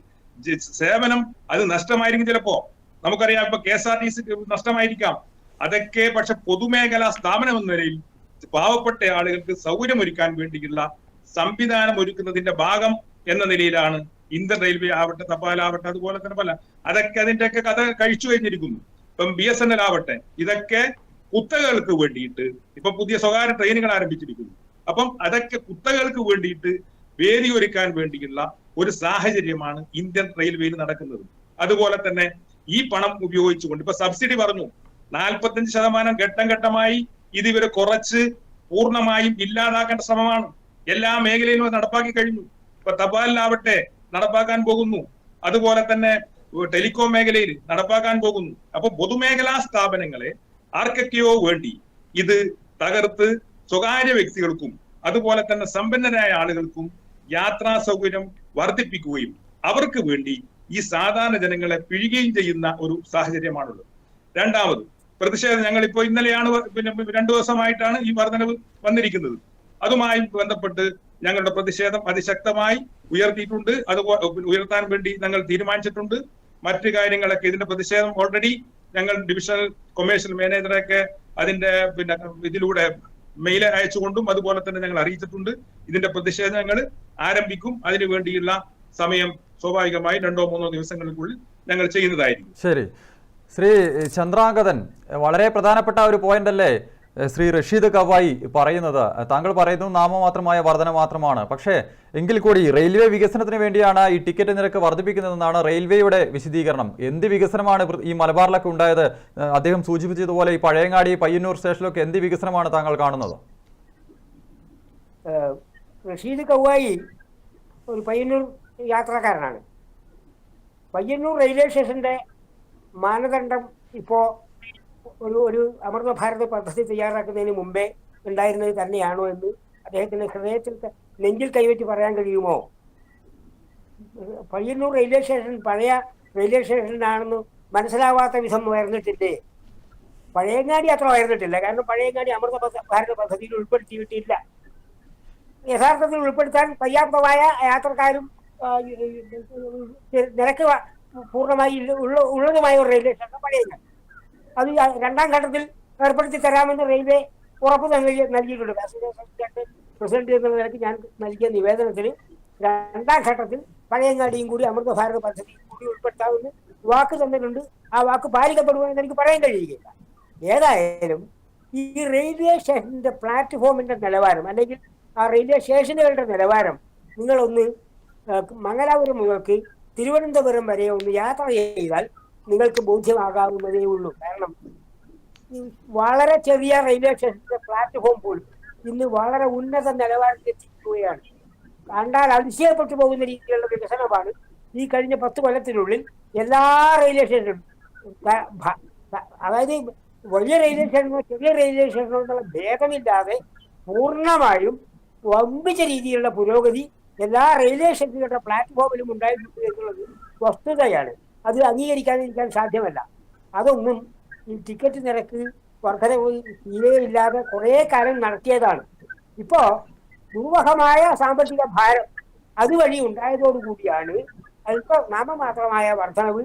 സേവനം. അത് നഷ്ടമായിരിക്കും ചിലപ്പോ, നമുക്കറിയാം. ഇപ്പൊ KSRTC നഷ്ടമായിരിക്കാം. അതൊക്കെ പക്ഷെ പൊതുമേഖലാ സ്ഥാപനം എന്ന നിലയിൽ പാവപ്പെട്ട ആളുകൾക്ക് സൗകര്യമൊരുക്കാൻ വേണ്ടിയുള്ള സംവിധാനം ഒരുക്കുന്നതിന്റെ ഭാഗം എന്ന നിലയിലാണ് ഇന്ത്യൻ റെയിൽവേ ആവട്ടെ, തപാലാവട്ടെ, അതുപോലെ തന്നെ പല അതൊക്കെ അതിന്റെയൊക്കെ കഥ കഴിച്ചു കഴിഞ്ഞിരിക്കുന്നു. ഇപ്പം BSNL ആവട്ടെ, ഇതൊക്കെ കുത്തകൾക്ക് വേണ്ടിയിട്ട് ഇപ്പൊ പുതിയ സ്വകാര്യ ട്രെയിനുകൾ ആരംഭിച്ചിരിക്കുന്നു. അപ്പം അതൊക്കെ കുത്തകൾക്ക് വേണ്ടിയിട്ട് വേദി ഒരുക്കാൻ വേണ്ടിയുള്ള ഒരു സാഹചര്യമാണ് ഇന്ത്യൻ റെയിൽവേയിൽ നടക്കുന്നത്. അതുപോലെ തന്നെ ഈ പണം ഉപയോഗിച്ചുകൊണ്ട് ഇപ്പൊ സബ്സിഡി പറഞ്ഞു 45% ഘട്ടം ഘട്ടമായി ഇത് ഇവര് കുറച്ച് പൂർണ്ണമായും ഇല്ലാതാക്കേണ്ട ശ്രമമാണ്. എല്ലാ മേഖലയിലും നടപ്പാക്കി കഴിഞ്ഞു. ഇപ്പൊ തപാലിലാവട്ടെ നടപ്പാക്കാൻ പോകുന്നു, അതുപോലെ തന്നെ ടെലികോം മേഖലയിൽ നടപ്പാക്കാൻ പോകുന്നു. അപ്പൊ പൊതുമേഖലാ സ്ഥാപനങ്ങളെ ആർക്കൊക്കെയോ വേണ്ടി ഇത് തകർത്ത് സ്വകാര്യ വ്യക്തികൾക്കും അതുപോലെ തന്നെ സമ്പന്നരായ ആളുകൾക്കും യാത്രാ സൗകര്യം വർദ്ധിപ്പിക്കുകയും അവർക്ക് വേണ്ടി ഈ സാധാരണ ജനങ്ങളെ പിഴിയുകയും ചെയ്യുന്ന ഒരു സാഹചര്യമാണുള്ളത്. രണ്ടാമത് പ്രതിഷേധം, ഞങ്ങളിപ്പോ ഇന്നലെയാണ്, പിന്നെ 2 ദിവസമായിട്ടാണ് ഈ വർധനവ് വന്നിരിക്കുന്നത്. അതുമായി ബന്ധപ്പെട്ട് ഞങ്ങളുടെ പ്രതിഷേധം അതിശക്തമായി ഉയർത്തിയിട്ടുണ്ട്. അതുപോലെ ഉയർത്താൻ വേണ്ടി ഞങ്ങൾ തീരുമാനിച്ചിട്ടുണ്ട്. മറ്റു കാര്യങ്ങളൊക്കെ ഇതിന്റെ പ്രതിഷേധം ഓൾറെഡി ഞങ്ങൾ ഡിവിഷണൽ കൊമേഴ്ഷ്യൽ മാനേജറൊക്കെ അതിന്റെ പിന്നെ ഇതിലൂടെ മെയിൽ അയച്ചുകൊണ്ടും അതുപോലെ തന്നെ ഞങ്ങൾ അറിയിച്ചിട്ടുണ്ട്. ഇതിന്റെ പ്രതിഷേധം ഞങ്ങൾ ആരംഭിക്കും. അതിനു വേണ്ടിയുള്ള സമയം സ്വാഭാവികമായി 2-3 ദിവസങ്ങൾക്കുള്ളിൽ ഞങ്ങൾ ചെയ്യുന്നതായിരിക്കും. ശരി, ശ്രീ ചന്ദ്രാംഗതൻ, വളരെ പ്രധാനപ്പെട്ട ഒരു പോയിന്റ് അല്ലേ ശ്രീ റഷീദ് കവായി പറയുന്നത്? താങ്കൾ പറയുന്നത് നാമമാത്രമായ വർധന മാത്രമാണ്. പക്ഷേ എങ്കിൽ കൂടി റെയിൽവേ വികസനത്തിന് വേണ്ടിയാണ് ഈ ടിക്കറ്റ് നിരക്ക് വർദ്ധിപ്പിക്കുന്നതെന്നാണ് റെയിൽവേയുടെ വിശദീകരണം. എന്ത് വികസനമാണ് ഈ മലബാറിലൊക്കെ ഉണ്ടായത്? അദ്ദേഹം സൂചിപ്പിച്ചതുപോലെ ഈ പഴയങ്ങാടി, പയ്യന്നൂർ സ്റ്റേഷനിലൊക്കെ എന്ത് വികസനമാണ് താങ്കൾ കാണുന്നത്? റഷീദ് കവായി ഒരു പയ്യന്നൂർ യാത്രക്കാരനാണ്. പയ്യന്നൂർ റെയിൽവേ സ്റ്റേഷന്റെ മാനദണ്ഡം ഇപ്പോ ഒരു അമൃത ഭാരത് പദ്ധതി തയ്യാറാക്കുന്നതിന് മുമ്പേ ഉണ്ടായിരുന്നത് തന്നെയാണോ എന്ന് അദ്ദേഹത്തിന്റെ ഹൃദയത്തിൽ നെഞ്ചിൽ കൈവച്ച് പറയാൻ കഴിയുമോ? പയ്യന്നൂർ റെയിൽവേ സ്റ്റേഷൻ പഴയ റെയിൽവേ സ്റ്റേഷനാണെന്ന് മനസ്സിലാവാത്ത വിധം ഉയർന്നിട്ടില്ലേ? പഴയങ്ങാടി അത്ര ഉയർന്നിട്ടില്ല. കാരണം പഴയങ്ങാടി അമൃത ഭാരത് പദ്ധതിയിൽ ഉൾപ്പെടുത്തിയിട്ടില്ല. യഥാർത്ഥത്തിൽ ഉൾപ്പെടുത്താൻ പര്യാപ്തമായ യാത്രക്കാരും നിരക്ക് പൂർണ്ണമായി ഉള്ളതുമായ ഒരു റെയിൽവേ സ്റ്റേഷൻ പഴയങ്ങാടി. അത് 2ാം ഘട്ടത്തിൽ ഏർപ്പെടുത്തി തരാമെന്ന് റെയിൽവേ ഉറപ്പ് നൽകിയിട്ടുണ്ട്. പ്രസിഡന്റ് എന്ന നിലയ്ക്ക് ഞാൻ നൽകിയ നിവേദനത്തിൽ 2ാം ഘട്ടത്തിൽ പഴയങ്ങാടിയും കൂടി അമൃത ഭാരത് പദ്ധതിയും കൂടി ഉൾപ്പെടുത്താമെന്ന് വാക്ക് തന്നിട്ടുണ്ട്. ആ വാക്ക് പാലിക്കപ്പെടുമെന്ന് എനിക്ക് പറയാൻ കഴിയുകയില്ല. ഏതായാലും ഈ റെയിൽവേ സ്റ്റേഷന്റെ പ്ലാറ്റ്ഫോമിന്റെ നിലവാരം അല്ലെങ്കിൽ ആ റെയിൽവേ സ്റ്റേഷനുകളുടെ നിലവാരം നിങ്ങളൊന്ന് മംഗലാപുരം മുതൽക്ക് തിരുവനന്തപുരം വരെ ഒന്ന് യാത്ര ചെയ്താൽ നിങ്ങൾക്ക് ബോധ്യമാകാവുന്നതേ ഉള്ളൂ. കാരണം വളരെ ചെറിയ റെയിൽവേ സ്റ്റേഷന്റെ പ്ലാറ്റ്ഫോം പോലും ഇന്ന് വളരെ ഉന്നത നിലവാരത്തിൽ എത്തിക്കുകയാണ്. കണ്ടാൽ അതിശയപ്പെട്ടു പോകുന്ന രീതിയിലുള്ള വികസനമാണ് ഈ കഴിഞ്ഞ 10 കൊല്ലത്തിനുള്ളിൽ എല്ലാ റെയിൽവേ സ്റ്റേഷനും, അതായത് വലിയ റെയിൽവേ സ്റ്റേഷനോ ചെറിയ റെയിൽവേ സ്റ്റേഷനോ എന്നുള്ള ഭേദമില്ലാതെ പൂർണ്ണമായും വമ്പിച്ച രീതിയിലുള്ള പുരോഗതി എല്ലാ റെയിൽവേ സ്റ്റേഷനുകളുടെ പ്ലാറ്റ്ഫോമിലും ഉണ്ടായിട്ടുണ്ട് എന്നുള്ളത് വസ്തുതയാണ്. അത് അംഗീകരിക്കാതിരിക്കാൻ സാധ്യമല്ല. അതൊന്നും ഈ ടിക്കറ്റ് നിരക്ക് വർധനവ് തീരെ ഇല്ലാതെ കുറേ കാലം നടത്തിയതാണ്. ഇപ്പോ ദുർവഹമായ സാമ്പത്തിക ഭാരം അതുവഴി ഉണ്ടായതോടുകൂടിയാണ് അല്പ നാമമാത്രമായ വർധനവ്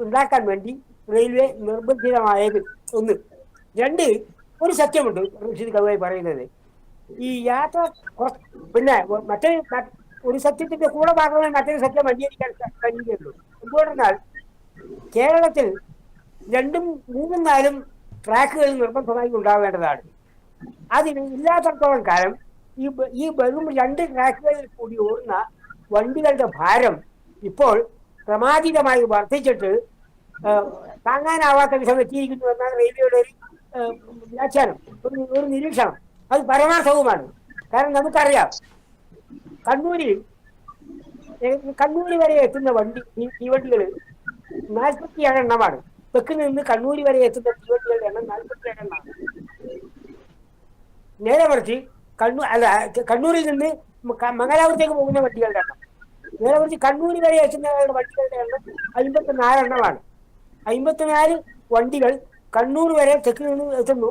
ഉണ്ടാക്കാൻ വേണ്ടി റെയിൽവേ നിർബന്ധിതമായത്. 1. 2, ഒരു സത്യമുണ്ട് റഷീദ് കവായി പറയുന്നത്. ഈ യാത്ര പിന്നെ മറ്റൊരു ഒരു സത്യത്തിന്റെ കൂടെ മാത്രമേ മറ്റൊരു സത്യം അംഗീകരിക്കാൻ കഴിയുകയുള്ളൂ. എന്തുകൊണ്ടെന്നാൽ കേരളത്തിൽ 2ഉം 3ഉം 4ഉം ട്രാക്കുകൾ നിർബന്ധമായി ഉണ്ടാവേണ്ടതാണ്. അതിന് ഇല്ലാത്തടത്തോളം കാലം ഈ വെറും 2 ട്രാക്കുകളിൽ കൂടി ഓടുന്ന വണ്ടികളുടെ ഭാരം ഇപ്പോൾ ക്രമാതീതമായി വർദ്ധിച്ചിട്ട് താങ്ങാനാവാത്ത വിധം എത്തിയിരിക്കുന്നു എന്നാണ് റെയിൽവേയുടെ ഒരു വ്യാഖ്യാനം, ഒരു നിരീക്ഷണം. അത് പരമാർത്ഥവുമാണ്. കാരണം നമുക്കറിയാം കണ്ണൂര് വരെ എത്തുന്ന തീവണ്ടികൾ 47 എണ്ണമാണ്. തെക്കിൽ നിന്ന് കണ്ണൂര് വരെ എത്തുന്ന തീവണ്ടികളുടെ എണ്ണം 47 എണ്ണമാണ്. നേരെ മറിച്ച് കണ്ണൂരിൽ നിന്ന് മംഗലാപുരത്തേക്ക് പോകുന്ന വണ്ടികളുടെ എണ്ണം, നേരെ മറിച്ച് കണ്ണൂര് വരെ എത്തുന്ന വണ്ടികളുടെ എണ്ണം 54 എണ്ണമാണ്. 54 വണ്ടികൾ കണ്ണൂർ വരെ തെക്കിൽ നിന്ന് എത്തുന്നു.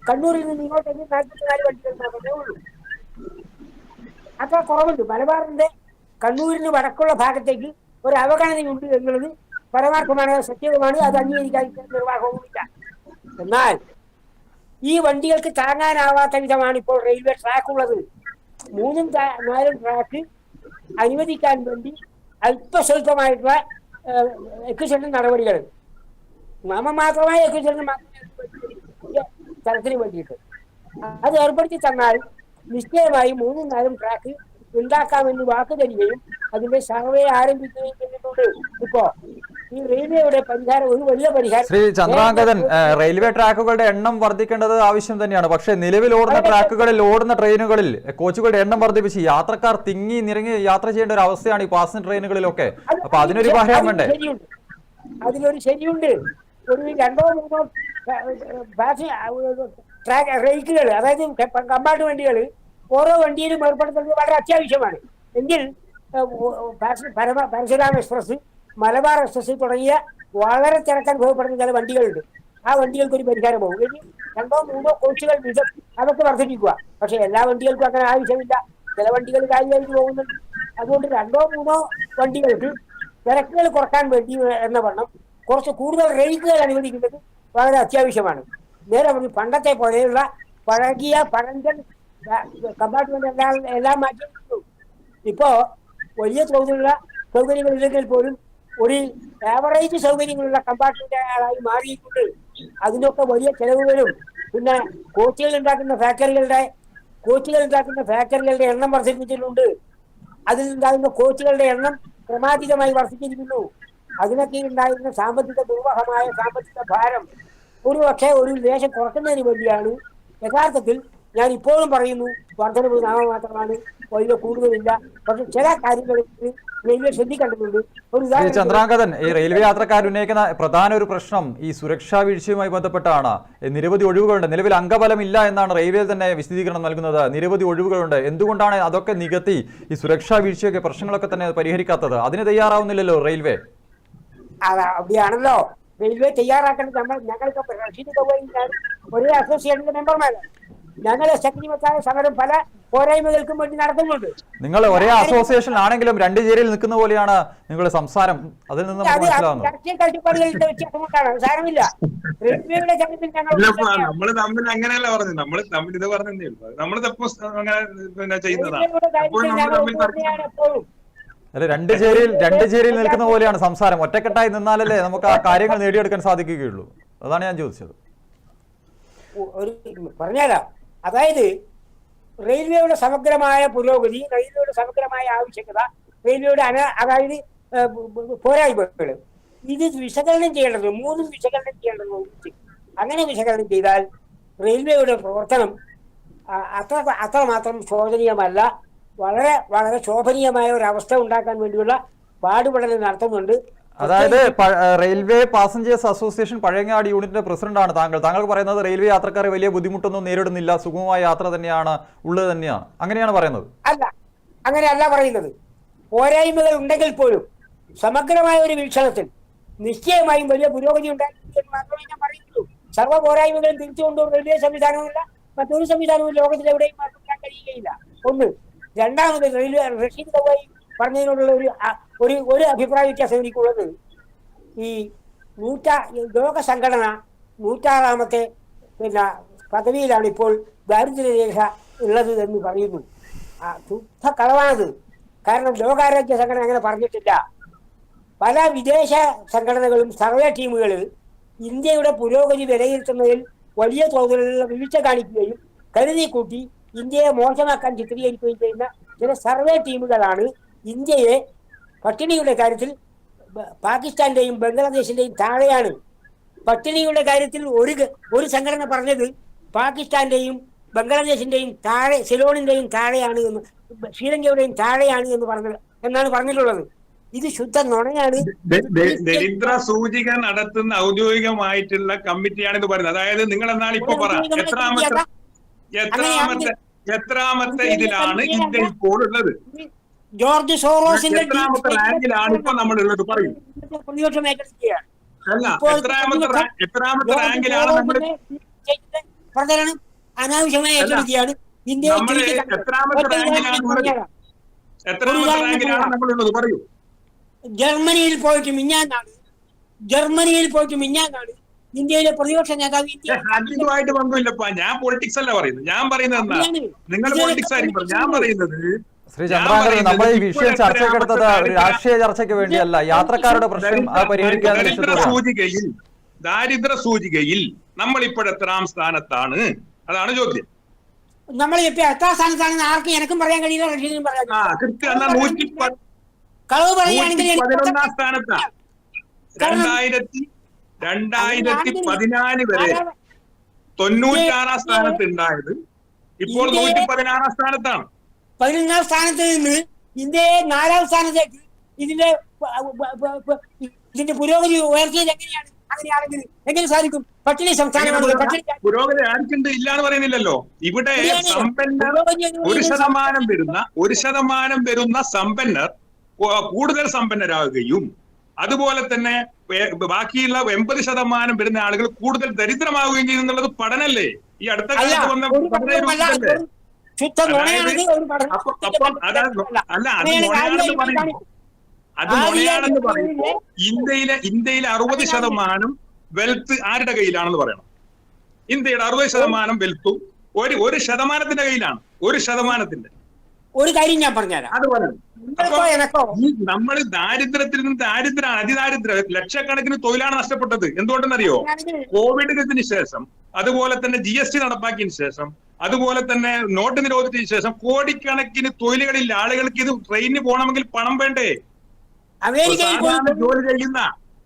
കണ്ണൂരിൽ നിന്ന് ഇങ്ങോട്ടേക്ക് 44 വണ്ടികൾ മാത്രമേ ഉള്ളൂ. അത്ര കുറവുണ്ട്. മലബാറിന്റെ കണ്ണൂരിന് വടക്കുള്ള ഭാഗത്തേക്ക് ഒരു അവഗണനയുണ്ട് എന്നുള്ളത് പരമാർത്ഥമാണ്, സത്യവുമാണ്. അത് അംഗീകരിക്കാൻ നിർവാഹവുമില്ല. എന്നാൽ ഈ വണ്ടികൾക്ക് താങ്ങാനാവാത്ത വിധമാണ് ഇപ്പോൾ റെയിൽവേ ട്രാക്ക് ഉള്ളത്. 3ഉം 4ഉം ട്രാക്ക് അനുവദിക്കാൻ വേണ്ടി അല്പസ്വല്പമായിട്ടുള്ള എക്വിസിഷൻ നടപടികൾ, നാമമാത്രമായ എക്വിസിഷൻ സ്ഥലത്തിന് വേണ്ടിയിട്ട് അത് ഏർപ്പെടുത്തി തന്നാൽ നിശ്ചയമായും 3ഉം 4ഉം ട്രാക്ക് ഉണ്ടാക്കാമെന്ന് വാക്ക് തരികയും അതിന്റെ സർവേ ആരംഭിക്കുകയും ചെയ്തിട്ടുണ്ട്. ഇപ്പോ ഈ റെയിൽവേയുടെ പരിഹാരം ഒരു വലിയ പരിഹാരം. ശ്രീ ചന്ദ്രാംഗതൻ, റെയിൽവേ ട്രാക്കുകളുടെ എണ്ണം വർദ്ധിക്കേണ്ടത് ആവശ്യം തന്നെയാണ്. പക്ഷേ നിലവിൽ ഓടുന്ന ട്രാക്കുകളിൽ ഓടുന്ന ട്രെയിനുകളിൽ കോച്ചുകളുടെ എണ്ണം വർദ്ധിപ്പിച്ച് യാത്രക്കാർ തിങ്ങി നിറങ്ങി യാത്ര ചെയ്യേണ്ട ഒരു അവസ്ഥയാണ് ഈ പാസഞ്ചർ ട്രെയിനുകളിലൊക്കെ. അപ്പൊ അതിനൊരു പരിഹാരം വേണ്ടേ? അതിലൊരു ശരിയുണ്ട്. ഒരു 2 3 റേക്കുകൾ, അതായത് കമ്പാർട്ട്മെന്റുകൾ ഓരോ വണ്ടിയിലും ഏർപ്പെടുത്തുന്നത് വളരെ അത്യാവശ്യമാണ്. എങ്കിൽ പരശുരാം എക്സ്പ്രസ്, മലബാർ എക്സ്പ്രസ് തുടങ്ങിയ വളരെ തിരക്കനുഭവപ്പെടുന്ന ചില വണ്ടികളുണ്ട്. ആ വണ്ടികൾക്ക് ഒരു പരിഹാരം പോകും. ഇനി 2 3 കോച്ചുകൾ വീതം അതൊക്കെ വർദ്ധിപ്പിക്കുക. പക്ഷെ എല്ലാ വണ്ടികൾക്കും അങ്ങനെ ആവശ്യമില്ല. ചില വണ്ടികൾ കാര്യമായിട്ട് പോകുന്നുണ്ട്. അതുകൊണ്ട് 2 3 വണ്ടികൾക്ക് തിരക്കുകൾ കുറക്കാൻ വേണ്ടി എന്ന വണ്ണം കുറച്ച് കൂടുതൽ റേക്കുകൾ അനുവദിക്കുന്നത് വളരെ അത്യാവശ്യമാണ്. നേരെ പറഞ്ഞു പണ്ടത്തെ പോലെയുള്ള പഴകിയ പഴഞ്ചൻ കമ്പാർട്ട്മെന്റ് എല്ലാം മാറ്റിയിട്ടു. ഇപ്പോ വലിയ തോതിലുള്ള സൗകര്യങ്ങളില്ലെങ്കിൽ പോലും ഒരു ആവറേജ് സൗകര്യങ്ങളുള്ള കമ്പാർട്ട്മെന്റുകളായി മാറിയിട്ടുണ്ട്. അതിനൊക്കെ വലിയ ചെലവുകളും പിന്നെ കോച്ചുകൾ ഉണ്ടാക്കുന്ന ഫാക്ടറികളുടെ എണ്ണം വർദ്ധിപ്പിച്ചിട്ടുണ്ട്. അതിൽ ഉണ്ടാകുന്ന കോച്ചുകളുടെ എണ്ണം ക്രമാതീതമായി വർദ്ധിച്ചിരിക്കുന്നു. അതിനൊക്കെ ഉണ്ടായിരുന്ന ദുർവഹമായ സാമ്പത്തിക ഭാരം ഒരു ദേശം കുറയ്ക്കുന്നതിന് വേണ്ടിയാണ്. യഥാർത്ഥത്തിൽ ഞാൻ ഇപ്പോഴും പറയുന്നു, വർധനവ് നാമമാത്രമാണ്, വലിയ കൂടുതലില്ല. പക്ഷെ ചില കാര്യങ്ങളിൽ റെയിൽവേ ശ്രദ്ധിക്കേണ്ടതുണ്ട്. ചന്ദ്രാംഗതൻ, ഈ റെയിൽവേ യാത്രക്കാർ ഉന്നയിക്കുന്ന പ്രധാന ഒരു പ്രശ്നം ഈ സുരക്ഷാ വീഴ്ചയുമായി ബന്ധപ്പെട്ടാണ്. നിരവധി ഒഴിവുകളുണ്ട്. നിലവിൽ അംഗബലം ഇല്ല എന്നാണ് റെയിൽവേ തന്നെ വിശദീകരണം നൽകുന്നത്. നിരവധി ഒഴിവുകളുണ്ട്. എന്തുകൊണ്ടാണ് അതൊക്കെ നികത്തി ഈ സുരക്ഷാ വീഴ്ചയൊക്കെ പ്രശ്നങ്ങളൊക്കെ തന്നെ പരിഹരിക്കാത്തത്? അതിന് തയ്യാറാവുന്നില്ലല്ലോ റെയിൽവേ. അവിടെയാണല്ലോ റെയിൽവേ തയ്യാറാക്കേണ്ടത്. ഞങ്ങൾക്ക് റഷീദ് ഗവൺമെന്റ് ഒരേ അസോസിയേഷന്റെ മെമ്പർമാരാണ്. ഞങ്ങൾ ശക്തിമത്തായ സമരം പല പോരായ്മകൾക്കും വേണ്ടി നടത്തുന്നുണ്ട്. നിങ്ങൾ ഒരേ അസോസിയേഷൻ ആണെങ്കിലും 2 ചേരിയിൽ നിൽക്കുന്ന പോലെയാണ് നിങ്ങളുടെ സംസാരം. അതിൽ നിന്ന് രാഷ്ട്രീയ കാഴ്ചപ്പാടുകളുടെ വ്യത്യാസം കൊണ്ടാണ്. സാരമില്ല. റെയിൽവേയുടെ ചട്ടത്തിൽ നമ്മള് തമ്മിൽ അങ്ങനെയല്ല പറഞ്ഞു. നമ്മൾ തമ്മിൽ ഇത് പറഞ്ഞേ ഉള്ളൂ. നമ്മൾ അങ്ങനെ ചെയ്യുന്നതാണ്. അല്ല, 2 ചേരിയിൽ നിൽക്കുന്ന പോലെയാണ് സംസാരം. ഒറ്റക്കെട്ടായി നിന്നാലല്ലേ നമുക്ക് ആ കാര്യങ്ങൾ നേടിയെടുക്കാൻ സാധിക്കുകയുള്ളൂ. അതാണ് ഞാൻ ചോദിച്ചത്. പറഞ്ഞുതരാം. അതായത് റെയിൽവേയുടെ സമഗ്രമായ പുരോഗതി, റെയിൽവേയുടെ സമഗ്രമായ ആവശ്യകത, റെയിൽവേയുടെ അതായത് പോരായ്മകൾ, ഇത് വിശകലനം ചെയ്യേണ്ടത് 3 വിശകലനം ചെയ്യേണ്ടത്. അങ്ങനെ വിശകലനം ചെയ്താൽ റെയിൽവേയുടെ പ്രവർത്തനം അത്രമാത്രം ശോചനീയമല്ല. വളരെ വളരെ ശോഭനീയമായ ഒരു അവസ്ഥ ഉണ്ടാക്കാൻ വേണ്ടിയുള്ള പാടുപെടൽ നടത്തുന്നുണ്ട്. അതായത് റെയിൽവേ പാസഞ്ചേഴ്സ് അസോസിയേഷൻ പഴയങ്ങാടി യൂണിറ്റിന്റെ പ്രസിഡന്റാണ് താങ്കൾക്ക് പറയുന്നത് റെയിൽവേ യാത്രക്കാരെ വലിയ ബുദ്ധിമുട്ടൊന്നും നേരിടുന്നില്ല, സുഗമമായ യാത്ര തന്നെയാണ് ഉള്ളത് തന്നെയാണ്, അങ്ങനെയാണ് പറയുന്നത്? അല്ല, അങ്ങനെയല്ല പറയുന്നത്. പോരായ്മകൾ ഉണ്ടെങ്കിൽ പോലും സമഗ്രമായ ഒരു വീക്ഷണത്തിൽ നിശ്ചയമായും വലിയ പുരോഗതി ഉണ്ടാക്കി മാത്രമേ ഞാൻ പറയുള്ളൂ. സർവ്വ പോരായ്മകളും തിരിച്ചുകൊണ്ടും റെയിൽവേ സംവിധാനവുമില്ല, മറ്റൊരു സംവിധാനവും ലോകത്തിൽ എവിടെയും മാറ്റാൻ കഴിയുകയില്ല. ഒന്ന്. രണ്ടാമത് റെയിൽവേ റഷീദ് ഗവായി പറഞ്ഞതിനോടുള്ള ഒരു അഭിപ്രായ വ്യത്യാസം എനിക്കുള്ളത്, ഈ ലോക സംഘടന 106ാമത്തെ പദവിയിലാണ് ഇപ്പോൾ ദാരിദ്ര്യരേഖ ഉള്ളത് എന്ന് പറയുന്നു. ശുദ്ധ കളവാണത്. കാരണം ലോകാരോഗ്യ സംഘടന അങ്ങനെ പറഞ്ഞിട്ടില്ല. പല വിദേശ സംഘടനകളും സർവേ ടീമുകൾ ഇന്ത്യയുടെ പുരോഗതി വിലയിരുത്തുന്നതിൽ വലിയ തോതിലുള്ള വീഴ്ച കാണിക്കുകയും കരുതി കൂട്ടി ഇന്ത്യയെ മോശമാക്കാൻ ചിത്രീകരിക്കുകയും ചെയ്യുന്ന ചില സർവേ ടീമുകളാണ് ഇന്ത്യയെ പട്ടിണിയുടെ കാര്യത്തിൽ പാകിസ്ഥാന്റെയും ബംഗ്ലാദേശിന്റെയും താഴെയാണ്. പട്ടിണിയുടെ കാര്യത്തിൽ ഒരു സംഘടന പറഞ്ഞത് പാകിസ്ഥാന്റെയും ബംഗ്ലാദേശിന്റെയും താഴെ, സിലോണിന്റെയും താഴെയാണ് എന്ന്, ശ്രീലങ്കയുടെയും താഴെയാണ് എന്നാണ് പറഞ്ഞിട്ടുള്ളത്. ഇത് ശുദ്ധ നുണയാണ്. ദരിദ്ര സൂചിക നടത്തുന്ന ഔദ്യോഗികമായിട്ടുള്ള കമ്മിറ്റിയാണ് ഇത് പറയുന്നത്. അതായത് നിങ്ങൾ എന്നാൽ ഇപ്പൊ പറ, എത്രാമത്തെ ഇതിലാണ് ഇന്ത്യ ഇപ്പോൾ ഉള്ളത്? ജോർജ് സോറോസിന്റെ റാങ്കിലാണ് ഇപ്പൊ നമ്മൾ ഉള്ളത്? പറയും. പ്രതിപക്ഷം ഏറ്റെടുക്കുകയാണ്. എത്രാമത്തെ റാങ്കിലാണ് നമ്മൾ പ്രചരണം അനാവശ്യമായി ഏറ്റെടുക്കുകയാണ്. പറയൂ. ജർമ്മനിയിൽ പോയിട്ട് മിഞ്ഞാന്നാണ് ഇന്ത്യയിലെ പ്രതിപക്ഷ നേതാവ് ഇതുമായിട്ട് ബന്ധമില്ലപ്പാ. ഞാൻ പൊളിറ്റിക്സ് അല്ല പറയുന്നത്. ഞാൻ പറയുന്നത് എന്താ, നിങ്ങൾ പൊളിറ്റിക്സ് ആയിരിക്കും. ഞാൻ പറയുന്നത് ശ്രീ ചന്ദ്രാകരൻ, നമ്മൾ ഈ വിഷയം ചർച്ചയ്ക്കെടുത്തത് ഒരു രാഷ്ട്രീയ ചർച്ചയ്ക്ക് വേണ്ടിയല്ല, യാത്രക്കാരുടെ പ്രശ്നം പരിഹരിക്കാൻ ദാരിദ്ര്യ സൂചികയിൽ നമ്മൾ ഇപ്പോഴെത്രാം സ്ഥാനത്താണ്? അതാണ് ചോദ്യം. നമ്മൾ ഇപ്പൊ എത്ര സ്ഥാനത്താണെന്ന് ആർക്കും എനക്കും പറയാൻ കഴിയില്ല, റഷീദിനും പറയാൻ കൃത്യം 111 സ്ഥാനത്താണ്. 2014 വരെ 96 സ്ഥാനത്ത് ഉണ്ടായത് ഇപ്പോൾ 116 സ്ഥാനത്താണ്. 11 സ്ഥാനത്ത് നിന്ന് ഇന്ത്യയെ 4ാം സ്ഥാനത്തേക്ക് ഇതിന്റെ പുരോഗതി ഉയർത്തിയത് എങ്ങനെയാണ്? അങ്ങനെയാണെങ്കിൽ എങ്ങനെ സാധിക്കും? പട്ടിണി സംസ്ഥാനമാണ്. പുരോഗതി ആർക്കുണ്ട്? ഇല്ലാന്ന് പറയുന്നില്ലല്ലോ. ഇവിടെ സമ്പന്നർ 1% വരുന്ന സമ്പന്നർ കൂടുതൽ സമ്പന്നരാകുകയും അതുപോലെ തന്നെ ബാക്കിയുള്ള 80% വരുന്ന ആളുകൾ കൂടുതൽ ദരിദ്രമാവുകയും ചെയ്യുന്നുള്ളത് പഠനല്ലേ? ഈ അടുത്ത കാലത്ത് വന്ന പഠനമല്ലേ? അത് നുണയാണെന്ന് പറയുമ്പോ ഇന്ത്യയിലെ 60% വെൽത്ത് ആരുടെ കയ്യിലാണെന്ന് പറയണം. ഇന്ത്യയുടെ 60% വെൽത്തും ഒരു ശതമാനത്തിന്റെ കയ്യിലാണ്. 1%. ഒരു കാര്യം ഞാൻ പറഞ്ഞുതരാം. അത് പറയും. നമ്മൾ ദാരിദ്ര്യത്തിൽ നിന്ന് അതിദാരിദ്ര്യ ലക്ഷക്കണക്കിന് തൊഴിലാണ് നഷ്ടപ്പെട്ടത്. എന്തുകൊണ്ടെന്നറിയോ? കോവിഡിന് ശേഷം, അതുപോലെ തന്നെ GST നടപ്പാക്കിയതിനു ശേഷം, അതുപോലെ തന്നെ നോട്ട് നിരോധിച്ചതിന് ശേഷം കോടിക്കണക്കിന് തൊഴിലുകളില്ല. ആളുകൾക്ക് ഇത് ട്രെയിനിന് പോകണമെങ്കിൽ പണം വേണ്ടേ? ജോലി ചെയ്യുന്ന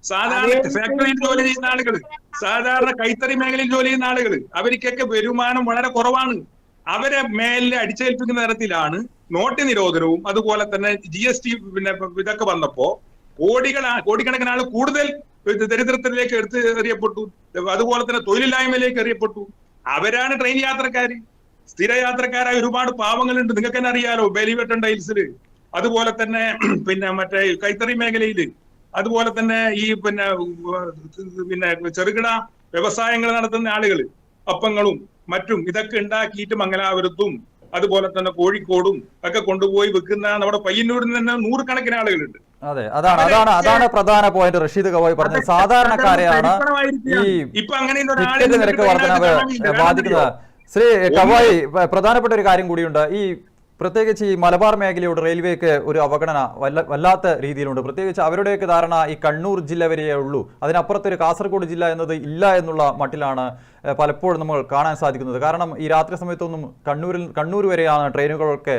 സാധാരണ ഫാക്ടറിയിൽ ജോലി ചെയ്യുന്ന ആളുകൾ, സാധാരണ കൈത്തറി മേഖലയിൽ ജോലി ചെയ്യുന്ന ആളുകൾ, അവർക്കൊക്കെ വരുമാനം വളരെ കുറവാണ്. അവരെ മേലിൽ അടിച്ചേൽപ്പിക്കുന്ന തരത്തിലാണ് നോട്ട് നിരോധനവും അതുപോലെ തന്നെ GST ഇതൊക്കെ വന്നപ്പോ കോടിക്കണക്കിന് ആൾ കൂടുതൽ ദരിദ്രത്തിലേക്ക് എടുത്ത് എറിയപ്പെട്ടു. അതുപോലെ തന്നെ തൊഴിലില്ലായ്മയിലേക്ക് എറിയപ്പെട്ടു. അവരാണ് ട്രെയിൻ യാത്രക്കാര്. സ്ഥിര യാത്രക്കാരായ ഒരുപാട് പാവങ്ങളുണ്ട്. നിങ്ങൾക്ക് തന്നെ അറിയാലോ, ബെലിവെട്ടൻ ടൈൽസില്, അതുപോലെ തന്നെ മറ്റേ കൈത്തറി മേഖലയില്, അതുപോലെ തന്നെ ഈ ചെറുകിട വ്യവസായങ്ങൾ നടത്തുന്ന ആളുകൾ, അപ്പങ്ങളും മറ്റും ഇതൊക്കെ ഉണ്ടാക്കിയിട്ട് മംഗലാപുരത്തും അതുപോലെ തന്നെ കോഴിക്കോടും ഒക്കെ കൊണ്ടുപോയി വിൽക്കുന്ന നമ്മുടെ പയ്യന്നൂരിൽ തന്നെ 100 കണക്കിന് ആളുകളുണ്ട്. അതെ, അതാണ് പ്രധാന പോയിന്റ് റഷീദ് ഗവായി പറഞ്ഞത്. സാധാരണക്കാരെയാണ് ഈ ടിക്കറ്റ് നിരക്ക് വർധനവ് ബാധിക്കുന്നത്. ശ്രീ ഗവായി, പ്രധാനപ്പെട്ട ഒരു കാര്യം കൂടിയുണ്ട്. ഈ പ്രത്യേകിച്ച് ഈ മലബാർ മേഖലയോട് റെയിൽവേക്ക് ഒരു അവഗണന വല്ലാത്ത രീതിയിലുണ്ട്. പ്രത്യേകിച്ച് അവരുടെയൊക്കെ ധാരണ ഈ കണ്ണൂർ ജില്ല വരെയേ ഉള്ളൂ, അതിനപ്പുറത്തൊരു കാസർഗോഡ് ജില്ല എന്നത് ഇല്ല എന്നുള്ള മട്ടിലാണ് പലപ്പോഴും നമ്മൾ കാണാൻ സാധിക്കുന്നത്. കാരണം ഈ രാത്രി സമയത്തൊന്നും കണ്ണൂർ വരെയാണ് ട്രെയിനുകളൊക്കെ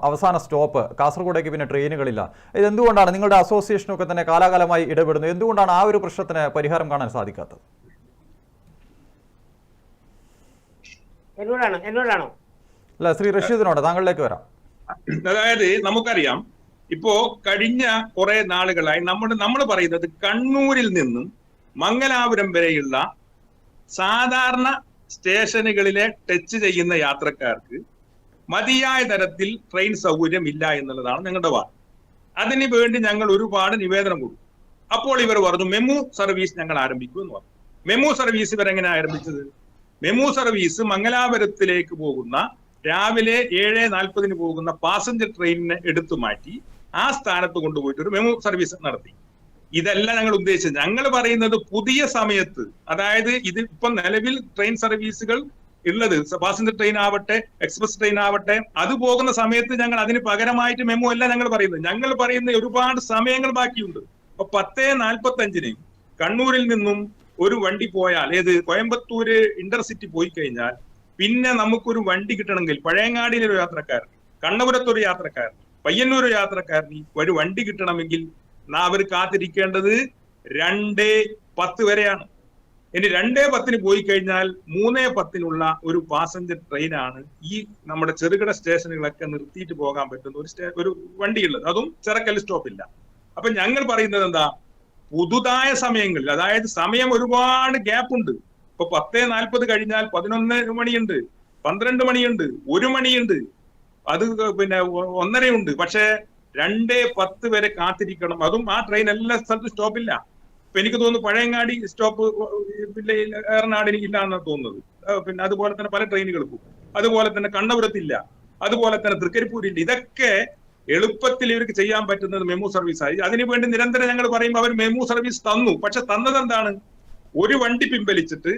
അവസാന സ്റ്റോപ്പ്. കാസർഗോഡേക്ക് പിന്നെ ട്രെയിനുകളില്ല. ഇതെന്തുകൊണ്ടാണ്? നിങ്ങളുടെ അസോസിയേഷനൊക്കെ തന്നെ കാലാകാലമായി ഇടപെടുന്നത്. എന്തുകൊണ്ടാണ് ആ ഒരു പ്രശ്നത്തിന് പരിഹാരം കാണാൻ സാധിക്കാത്തത്? എന്നോടാണോ? അല്ല, ശ്രീ റഷീദിനോട്, താങ്കളിലേക്ക് വരാം. അതായത് നമുക്കറിയാം, ഇപ്പോ കഴിഞ്ഞ കുറെ നാളുകളായി നമ്മൾ പറയുന്നത് കണ്ണൂരിൽ നിന്നും മംഗലാപുരം വരെയുള്ള സാധാരണ സ്റ്റേഷനുകളിലെ ടച്ച് ചെയ്യുന്ന യാത്രക്കാർക്ക് മതിയായ തരത്തിൽ ട്രെയിൻ സൗകര്യം ഇല്ല എന്നുള്ളതാണ് ഞങ്ങളുടെ വാദം. അതിന് വേണ്ടി ഞങ്ങൾ ഒരുപാട് നിവേദനം കൊടുത്തു. അപ്പോൾ ഇവർ പറഞ്ഞു മെമു സർവീസ് ഞങ്ങൾ ആരംഭിക്കും എന്ന് പറഞ്ഞു. മെമു സർവീസ് ഇവരെങ്ങനെ ആരംഭിച്ചത്? മെമു സർവീസ് മംഗലാപുരത്തിലേക്ക് പോകുന്ന രാവിലെ 7:40 പോകുന്ന പാസഞ്ചർ ട്രെയിനിനെ എടുത്തു മാറ്റി ആ സ്ഥാനത്ത് കൊണ്ടുപോയിട്ട് ഒരു മെമു സർവീസ് നടത്തി. ഇതല്ല ഞങ്ങൾ ഉദ്ദേശിച്ചത്. ഞങ്ങൾ പറയുന്നത് പുതിയ സമയത്ത്, അതായത് ഇത് ഇപ്പം നിലവിൽ ട്രെയിൻ സർവീസുകൾ ഉള്ളത് പാസഞ്ചർ ട്രെയിൻ ആവട്ടെ, എക്സ്പ്രസ് ട്രെയിൻ ആവട്ടെ, അത് പോകുന്ന സമയത്ത് ഞങ്ങൾ അതിന് പകരമായിട്ട് മെമു അല്ല ഞങ്ങൾ പറയുന്നത്. ഞങ്ങൾ പറയുന്ന ഒരുപാട് സമയങ്ങൾ ബാക്കിയുണ്ട്. അപ്പൊ 10:45 കണ്ണൂരിൽ നിന്നും ഒരു വണ്ടി പോയാൽ, കോയമ്പത്തൂര് ഇന്റർസിറ്റി പോയി കഴിഞ്ഞാൽ പിന്നെ നമുക്കൊരു വണ്ടി കിട്ടണമെങ്കിൽ പഴയങ്ങാടിയിലൊരു യാത്രക്കാരൻ, കണ്ണപുരത്തൊരു യാത്രക്കാരൻ, പയ്യന്നൂർ യാത്രക്കാരന് ഒരു വണ്ടി കിട്ടണമെങ്കിൽ അവർ കാത്തിരിക്കേണ്ടത് 2:10 വരെയാണ്. ഇനി 2:10 പോയി കഴിഞ്ഞാൽ 3:10 ഒരു പാസഞ്ചർ ട്രെയിനാണ് ഈ നമ്മുടെ ചെറുകിട സ്റ്റേഷനുകളൊക്കെ നിർത്തിയിട്ട് പോകാൻ പറ്റുന്ന ഒരു വണ്ടിയുള്ളത്. അതും ചിറക്കൽ സ്റ്റോപ്പില്ല. അപ്പൊ ഞങ്ങൾ പറയുന്നത് എന്താ, പുതുതായ സമയങ്ങളിൽ, അതായത് സമയം ഒരുപാട് ഗ്യാപ്പ് ഉണ്ട്. ഇപ്പൊ 10:40 കഴിഞ്ഞാൽ 11 മണിയുണ്ട്, 12 മണിയുണ്ട്, 1 മണിയുണ്ട്, അത് 1:30 ഉണ്ട്. പക്ഷെ 2:10 വരെ കാത്തിരിക്കണം. അതും ആ ട്രെയിൻ എല്ലാ സ്ഥലത്തും സ്റ്റോപ്പില്ല. ഇപ്പൊ എനിക്ക് തോന്നുന്നു പഴയങ്ങാടി സ്റ്റോപ്പ് ഏറനാടിന് ഇല്ലാന്നാണ് തോന്നുന്നത്. പിന്നെ അതുപോലെ തന്നെ പല ട്രെയിനുകൾക്കും, അതുപോലെ തന്നെ കണ്ണപുരത്തില്ല, അതുപോലെ തന്നെ തൃക്കരിപ്പൂരില്ല. ഇതൊക്കെ എളുപ്പത്തിൽ ഇവർക്ക് ചെയ്യാൻ പറ്റുന്നത് മെമു സർവീസായി. അതിനുവേണ്ടി നിരന്തരം ഞങ്ങൾ പറയുമ്പോൾ അവർ മെമു സർവീസ് തന്നു. പക്ഷെ തന്നത് എന്താണ്? ഒരു വണ്ടി പിൻവലിച്ചിട്ട്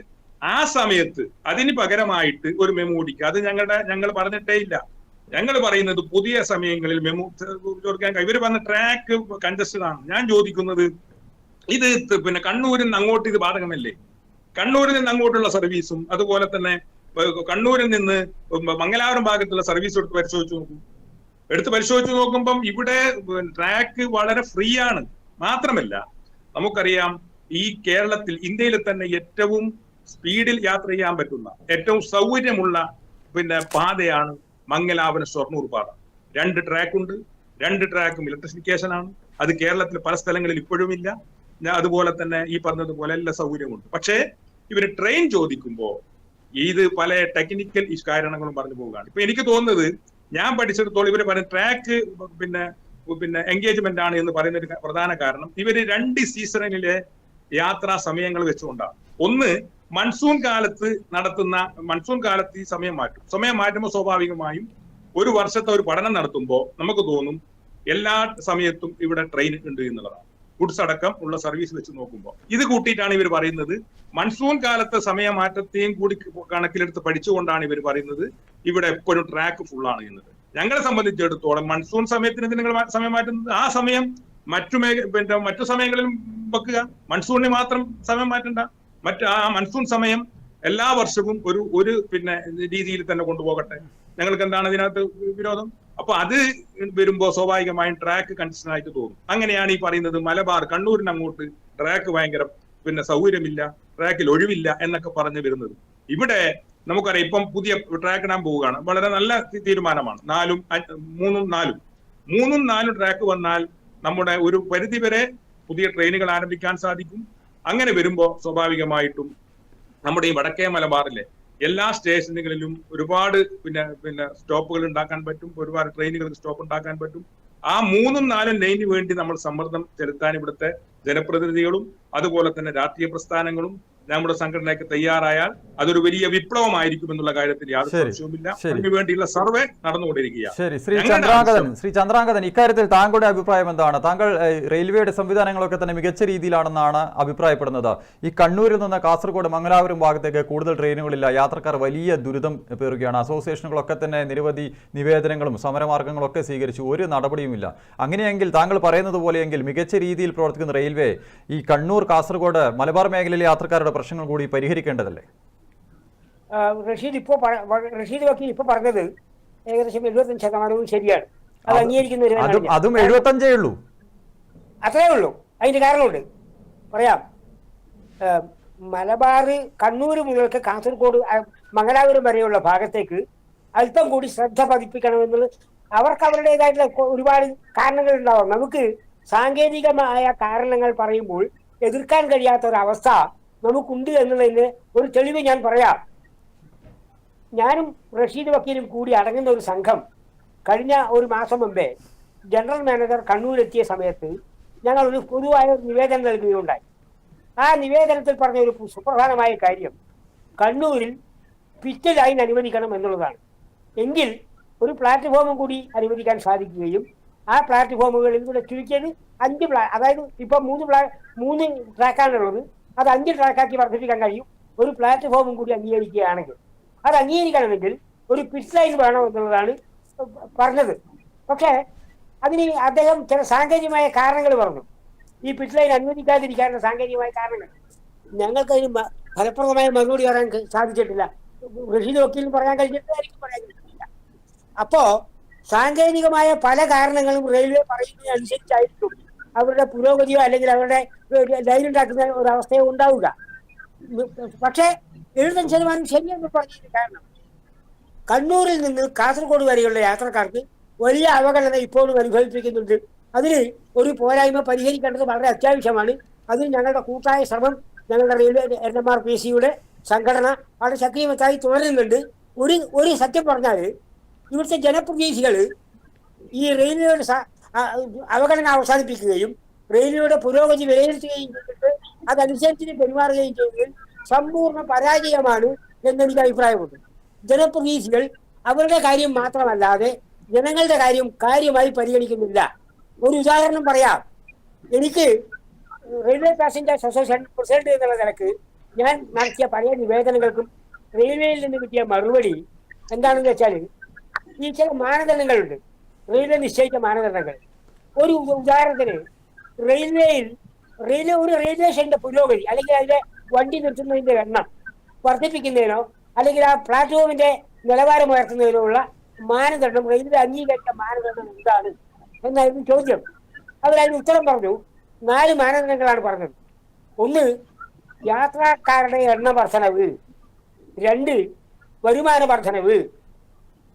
ആ സമയത്ത് അതിന് പകരമായിട്ട് ഒരു മെമു ഓടിക്കുക. അത് ഞങ്ങൾ പറഞ്ഞിട്ടേ ഇല്ല. ഞങ്ങൾ പറയുന്നത് പുതിയ സമയങ്ങളിൽ മെമു ചോദിക്കാൻ ഇവർ പറഞ്ഞ ട്രാക്ക് കൺജസ്റ്റഡ് ആണ്. ഞാൻ ചോദിക്കുന്നത്, ഇത് പിന്നെ കണ്ണൂരിൽ നിന്ന് അങ്ങോട്ട് ഇത് ബാധകമല്ലേ? കണ്ണൂരിൽ നിന്ന് അങ്ങോട്ടുള്ള സർവീസും അതുപോലെ തന്നെ കണ്ണൂരിൽ നിന്ന് മംഗലാപുരം ഭാഗത്തുള്ള സർവീസ് എടുത്ത് പരിശോധിച്ചു നോക്കുമ്പം ഇവിടെ ട്രാക്ക് വളരെ ഫ്രീ ആണ്. മാത്രമല്ല നമുക്കറിയാം, ഈ കേരളത്തിൽ ഇന്ത്യയിൽ തന്നെ ഏറ്റവും സ്പീഡിൽ യാത്ര ചെയ്യാൻ പറ്റുന്ന ഏറ്റവും സൗകര്യമുള്ള പിന്നെ പാതയാണ് മംഗലാപുരം ഷൊർണൂർ പാത. 2 ട്രാക്കുണ്ട്. 2 ട്രാക്കും ഇലക്ട്രിഫിക്കേഷൻ ആണ്. അത് കേരളത്തിൽ പല സ്ഥലങ്ങളിൽ ഇപ്പോഴും ഇല്ല. അതുപോലെ തന്നെ ഈ പറഞ്ഞതുപോലെ എല്ലാ സൗകര്യമുണ്ട്. പക്ഷേ ഇവര് ട്രെയിൻ ചോദിക്കുമ്പോൾ ഇത് പല ടെക്നിക്കൽ കാരണങ്ങളും പറഞ്ഞു പോവുകയാണ്. ഇപ്പൊ എനിക്ക് തോന്നുന്നത്, ഞാൻ പഠിച്ചിടത്തോളം ഇവര് പറയുന്ന ട്രാക്ക് പിന്നെ എൻഗേജ്മെന്റ് ആണ് എന്ന് പറയുന്ന ഒരു പ്രധാന കാരണം ഇവര് 2 സീസണിലെ യാത്രാ സമയങ്ങൾ വെച്ചുകൊണ്ടാണ്. ഒന്ന്, മൺസൂൺ കാലത്ത് മൺസൂൺ കാലത്ത് ഈ സമയം മാറ്റുമ്പോൾ സ്വാഭാവികമായും ഒരു വർഷത്തെ ഒരു പഠനം നടത്തുമ്പോൾ നമുക്ക് തോന്നും എല്ലാ സമയത്തും ഇവിടെ ട്രെയിൻ ഉണ്ട് എന്നുള്ളതാണ്. ഗുഡ്സ് അടക്കം ഉള്ള സർവീസ് വെച്ച് നോക്കുമ്പോൾ ഇത് കൂട്ടിയിട്ടാണ് ഇവർ പറയുന്നത്. മൺസൂൺ കാലത്തെ സമയമാറ്റത്തെയും കൂടി കണക്കിലെടുത്ത് പഠിച്ചുകൊണ്ടാണ് ഇവർ പറയുന്നത് ഇവിടെ എപ്പോഴും ട്രാക്ക് ഫുള്ളാണ് എന്നത്. ഞങ്ങളെ സംബന്ധിച്ചിടത്തോളം മൺസൂൺ സമയത്തിന് നിങ്ങൾ സമയം മാറ്റുന്നത്, ആ സമയം മറ്റു സമയങ്ങളിലും വെക്കുക. മൺസൂണിന് മാത്രം സമയം മാറ്റണ്ട. ആ മൺസൂൺ സമയം എല്ലാ വർഷവും ഒരു പിന്നെ രീതിയിൽ തന്നെ കൊണ്ടുപോകട്ടെ. ഞങ്ങൾക്ക് എന്താണ് ഇതിനകത്ത് വിരോധം? അപ്പൊ അത് വരുമ്പോ സ്വാഭാവികമായും ട്രാക്ക് കൺജസ്റ്റഡ് ആയിട്ട് തോന്നും. അങ്ങനെയാണ് ഈ പറയുന്നത് മലബാർ കണ്ണൂരിന് അങ്ങോട്ട് ട്രാക്ക് ഭയങ്കര പിന്നെ സൗകര്യമില്ല, ട്രാക്കിൽ ഒഴിവില്ല എന്നൊക്കെ പറഞ്ഞു വരുന്നത്. ഇവിടെ നമുക്കറിയാം, ഇപ്പം പുതിയ ട്രാക്ക് ഇടാൻ പോവുകയാണ്. വളരെ നല്ല തീരുമാനമാണ്. 3ഉം 4 ട്രാക്ക് വന്നാൽ നമ്മുടെ ഒരു പരിധി വരെ പുതിയ ട്രെയിനുകൾ ആരംഭിക്കാൻ സാധിക്കും. അങ്ങനെ വരുമ്പോ സ്വാഭാവികമായിട്ടും നമ്മുടെ ഈ വടക്കേ മലബാറിലെ എല്ലാ സ്റ്റേഷനുകളിലും ഒരുപാട് പിന്നെ സ്റ്റോപ്പുകൾ ഉണ്ടാക്കാൻ പറ്റും. ഒരുപാട് ട്രെയിനുകൾക്ക് സ്റ്റോപ്പ് ഉണ്ടാക്കാൻ പറ്റും. ആ 3ഉം 4ഉം ലൈനിന് വേണ്ടി നമ്മൾ സമ്മർദ്ദം ചെലുത്താൻ ഇവിടുത്തെ ജനപ്രതിനിധികളും അതുപോലെ തന്നെ രാഷ്ട്രീയ പ്രസ്ഥാനങ്ങളും നമ്മുടെ സംഘടനയ്ക്ക് തയ്യാറായാൽ അതൊരു വലിയ വിപ്ലവമായിരിക്കും എന്നുള്ള കാര്യത്തിൽ യാതൊരു സംശയവുമില്ല. അതിനു വേണ്ടിയുള്ള സർവേ നടന്നുകൊണ്ടിരിക്കുകയാണ്. ശരി, ശ്രീ ചന്ദ്രാംഗതൻ, ഇക്കാര്യത്തിൽ താങ്കളുടെ അഭിപ്രായം എന്താണ്? താങ്കൾ റെയിൽവേയുടെ സംവിധാനങ്ങളൊക്കെ തന്നെ മികച്ച രീതിയിലാണെന്നാണ് അഭിപ്രായപ്പെടുന്നത്. ഈ കണ്ണൂരിൽ നിന്ന് കാസർഗോഡ് മംഗലാപുരം ഭാഗത്തേക്ക് കൂടുതൽ ട്രെയിനുകളില്ല, യാത്രക്കാർ വലിയ ദുരിതം പേറുകയാണ്. അസോസിയേഷനുകളൊക്കെ തന്നെ നിരവധി നിവേദനങ്ങളും സമരമാർഗങ്ങളും ഒക്കെ സ്വീകരിച്ചു, ഒരു നടപടിയുമില്ല. അങ്ങനെയെങ്കിൽ താങ്കൾ പറയുന്നത് പോലെയെങ്കിൽ മികച്ച രീതിയിൽ പ്രവർത്തിക്കുന്ന റെയിൽവേ ഈ കണ്ണൂർ, കാസർഗോഡ്, മലബാർ മേഖലയിലെ യാത്രക്കാരുടെ പ്രശ്നങ്ങൾ കൂടി പരിഹരിക്കേണ്ടതല്ലേ? റഷീദ് വക്കീൽ ഇപ്പൊ പറഞ്ഞത് ഏകദേശം 75% ശരിയാണ്. അത് അംഗീകരിക്കുന്ന അതും 75 ഉള്ളൂ. അത്രേ ഉള്ളൂ. അതിന്റെ കാരണമുണ്ട്, പറയാം. മലബാർ കണ്ണൂർ മുതൽക്ക് കാസർഗോഡ് മംഗലാപുരം വരെയുള്ള ഭാഗത്തേക്ക് അല്പം കൂടി ശ്രദ്ധ പതിപ്പിക്കണമെന്നുള്ളത് അവർക്ക് അവരുടേതായിട്ടുള്ള ഒരുപാട് കാരണങ്ങൾ ഉണ്ടാവും. നമുക്ക് സാങ്കേതികമായ കാരണങ്ങൾ പറയുമ്പോൾ എതിർക്കാൻ കഴിയാത്ത ഒരവസ്ഥ നമുക്കുണ്ട് എന്നുള്ളതിന് ഒരു തെളിവ് ഞാൻ പറയാം. ഞാനും റഷീദ് വക്കീലും കൂടി അടങ്ങുന്ന ഒരു സംഘം കഴിഞ്ഞ ഒരു മാസം മുമ്പേ ജനറൽ മാനേജർ കണ്ണൂരെത്തിയ സമയത്ത് ഞങ്ങൾ ഒരു പൊതുവായ നിവേദനം നൽകുകയുണ്ടായി. ആ നിവേദനത്തിൽ പറഞ്ഞ ഒരു സുപ്രധാനമായ കാര്യം കണ്ണൂരിൽ പിറ്റ് ലൈൻ അനുവദിക്കണം എന്നുള്ളതാണ്. എങ്കിൽ ഒരു പ്ലാറ്റ്ഫോമും കൂടി അനുവദിക്കാൻ സാധിക്കുകയും ആ പ്ലാറ്റ്ഫോമുകളിൽ കൂടെ ചുരുക്കിയത് 5 അതായത് ഇപ്പം 3 ട്രാക്കാണുള്ളത്, അത് 5 ട്രാക്കാക്കി വർദ്ധിപ്പിക്കാൻ കഴിയും ഒരു പ്ലാറ്റ്ഫോമും കൂടി അംഗീകരിക്കുകയാണെങ്കിൽ. അത് അംഗീകരിക്കണമെങ്കിൽ ഒരു പിറ്റ് ലൈൻ വേണം എന്നുള്ളതാണ് പറഞ്ഞത്. പക്ഷേ അതിന് അദ്ദേഹം ചില സാങ്കേതികമായ കാരണങ്ങൾ പറഞ്ഞു. ഈ പിറ്റ് ലൈൻ അനുവദിക്കാതിരിക്കാനുള്ള സാങ്കേതികമായ കാരണങ്ങൾ ഞങ്ങൾക്കതിന് ഫലപ്രദമായ മറുപടി പറയാൻ സാധിച്ചിട്ടില്ല. റഷീദ് വക്കീലിന് പറയാൻ കഴിഞ്ഞിട്ടായിരിക്കും പറയാൻ കഴിഞ്ഞിട്ടില്ല. അപ്പോ സാങ്കേതികമായ പല കാരണങ്ങളും റെയിൽവേ പറയുന്നതനുസരിച്ചായിരിക്കും അവരുടെ പുരോഗതിയോ അല്ലെങ്കിൽ അവരുടെ ലൈൻ ഉണ്ടാക്കുന്ന ഒരവസ്ഥയോ ഉണ്ടാവുക. പക്ഷേ 75% ശരിയെന്ന് പറഞ്ഞതിന് കാരണം കണ്ണൂരിൽ നിന്ന് കാസർഗോഡ് വരെയുള്ള യാത്രക്കാർക്ക് വലിയ അവഗണന ഇപ്പോഴും അനുഭവിപ്പിക്കുന്നുണ്ട്. അതിന് ഒരു പോരായ്മ പരിഹരിക്കേണ്ടത് വളരെ അത്യാവശ്യമാണ്. അതിന് ഞങ്ങളുടെ കൂട്ടായ ശ്രമം ഞങ്ങളുടെ റെയിൽവേ NMRPC-യുടെ സംഘടന വളരെ സക്രിയമായി തുടരുന്നുണ്ട്. ഒരു സത്യം പറഞ്ഞാൽ ഇവിടുത്തെ ജനപ്രതിനിധികൾ ഈ റെയിൽവേയുടെ അവഗണന അവസാനിപ്പിക്കുകയും റെയിൽവേയുടെ പുരോഗതി വിലയിരുത്തുകയും ചെയ്തിട്ട് അതനുസരിച്ച് പെരുമാറുകയും ചെയ്തതിൽ സമ്പൂർണ്ണ പരാജയമാണ് എന്നെനിക്ക് അഭിപ്രായമുണ്ട്. ജനപ്രതിനിധികൾ അവരുടെ കാര്യം മാത്രമല്ലാതെ ജനങ്ങളുടെ കാര്യം കാര്യമായി പരിഗണിക്കുന്നില്ല. ഒരു ഉദാഹരണം പറയാം. എനിക്ക് റെയിൽവേ പാസഞ്ചേഴ്സ് അസോസിയേഷൻ പ്രസിഡന്റ് എന്നുള്ള നിലക്ക് ഞാൻ നടത്തിയ പല നിവേദനങ്ങൾക്കും റെയിൽവേയിൽ നിന്ന് കിട്ടിയ മറുപടി എന്താണെന്ന് വെച്ചാൽ, ഈ ചില മാനദണ്ഡങ്ങളുണ്ട്, റെയിൽവേ നിശ്ചയിച്ച മാനദണ്ഡങ്ങൾ. ഒരു ഉദാഹരണത്തിന് റെയിൽവേ ഒരു റെയിൽവേ സ്റ്റേഷന്റെ പുരോഗതി അല്ലെങ്കിൽ അതിലെ വണ്ടി നിർത്തുന്നതിന്റെ എണ്ണം വർദ്ധിപ്പിക്കുന്നതിനോ അല്ലെങ്കിൽ ആ പ്ലാറ്റ്ഫോമിന്റെ നിലവാരം ഉയർത്തുന്നതിനോ ഉള്ള മാനദണ്ഡം, റെയിൽവേ അംഗീകരിച്ച മാനദണ്ഡം എന്താണ് എന്നായിരുന്നു ചോദ്യം. അവരതിന് ഉത്തരം പറഞ്ഞു. 4 മാനദണ്ഡങ്ങളാണ് പറഞ്ഞത്. 1, യാത്രക്കാരുടെ എണ്ണ വർധനവ്. 2, വരുമാന വർധനവ്.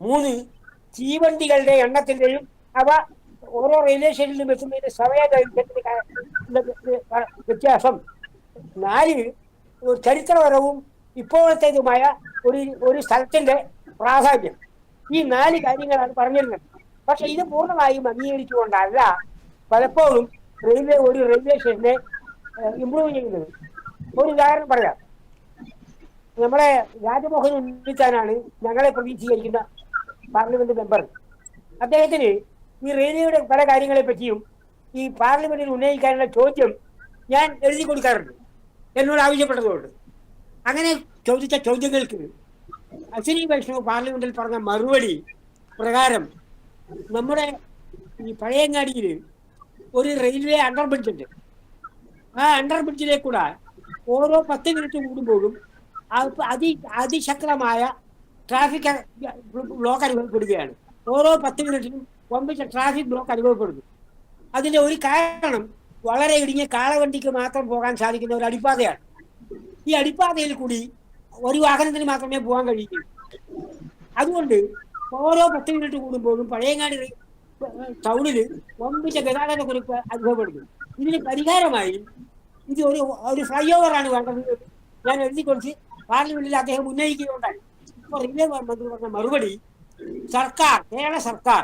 3, തീവണ്ടികളുടെ എണ്ണത്തിന്റെയും അവ ഓരോ റെയിൽവേ സ്റ്റേഷനിലും എത്തുന്നതിന്റെ വ്യത്യാസം. 4, ചരിത്രപരവും ഇപ്പോഴത്തേതുമായ ഒരു സ്ഥലത്തിന്റെ പ്രാധാന്യം. ഈ 4 കാര്യങ്ങളാണ് പറഞ്ഞിരുന്നത്. പക്ഷെ ഇത് പൂർണ്ണമായും അംഗീകരിച്ചുകൊണ്ടല്ല പലപ്പോഴും ഒരു റെയിൽവേ സ്റ്റേഷനെ ഇംപ്രൂവ് ചെയ്യുന്നത്. ഒരു ഉദാഹരണം പറയാം. നമ്മുടെ രാജമോഹൻ ഉണ്ണിത്താനാണ് ഞങ്ങളെ പ്രതിനിധീകരിക്കുന്ന പാർലമെന്റ് മെമ്പർ. അദ്ദേഹത്തിന് ഈ റെയിൽവേയുടെ പല കാര്യങ്ങളെ പറ്റിയും ഈ പാർലമെന്റിൽ ഉന്നയിക്കാനുള്ള ചോദ്യം ഞാൻ എഴുതി കൊടുക്കാറുണ്ട്, എന്നോട് ആവശ്യപ്പെട്ടതുകൊണ്ട്. അങ്ങനെ ചോദിച്ച ചോദ്യങ്ങൾക്ക് അശ്വിനി വൈഷ്ണവ് പാർലമെന്റിൽ പറഞ്ഞ മറുപടി പ്രകാരം നമ്മുടെ ഈ പഴയങ്ങാടിയിൽ ഒരു റെയിൽവേ അണ്ടർ ബ്രിഡ്ജ് ഉണ്ട്. ആ അണ്ടർ ബ്രിഡ്ജിലേക്കൂടെ ഓരോ 10 മിനിറ്റ് കൂടുമ്പോഴും അതിശക്തമായ ട്രാഫിക് ബ്ലോക്ക് അനുഭവപ്പെടുകയാണ്. ഓരോ 10 മിനിറ്റിനും വമ്പിച്ച ട്രാഫിക് ബ്ലോക്ക് അനുഭവപ്പെടുന്നു. അതിന്റെ ഒരു കാരണം വളരെ ഇടുങ്ങിയ കാളവണ്ടിക്ക് മാത്രം പോകാൻ സാധിക്കുന്ന ഒരു അടിപ്പാതയാണ്. ഈ അടിപ്പാതയിൽ കൂടി ഒരു വാഹനത്തിന് മാത്രമേ പോകാൻ കഴിയൂ. അതുകൊണ്ട് ഓരോ 10 മിനിറ്റ് കൂടുമ്പോഴും പഴയങ്ങാടി ടൗണിൽ വമ്പിച്ച ഗതാഗതക്കുറിപ്പ് അനുഭവപ്പെടുന്നു. ഇതിന് പരിഹാരമായി ഇത് ഒരു ഫ്ലൈ ഓവറാണ് വേണ്ടത് ഞാൻ എഴുതി കൊടുത്ത് പാർലമെന്റിൽ അദ്ദേഹം ഉന്നയിക്കുകയുണ്ടായി. ഇപ്പോൾ റെയിൽവേ മന്ത്രി പറഞ്ഞ മറുപടി, കേരള സർക്കാർ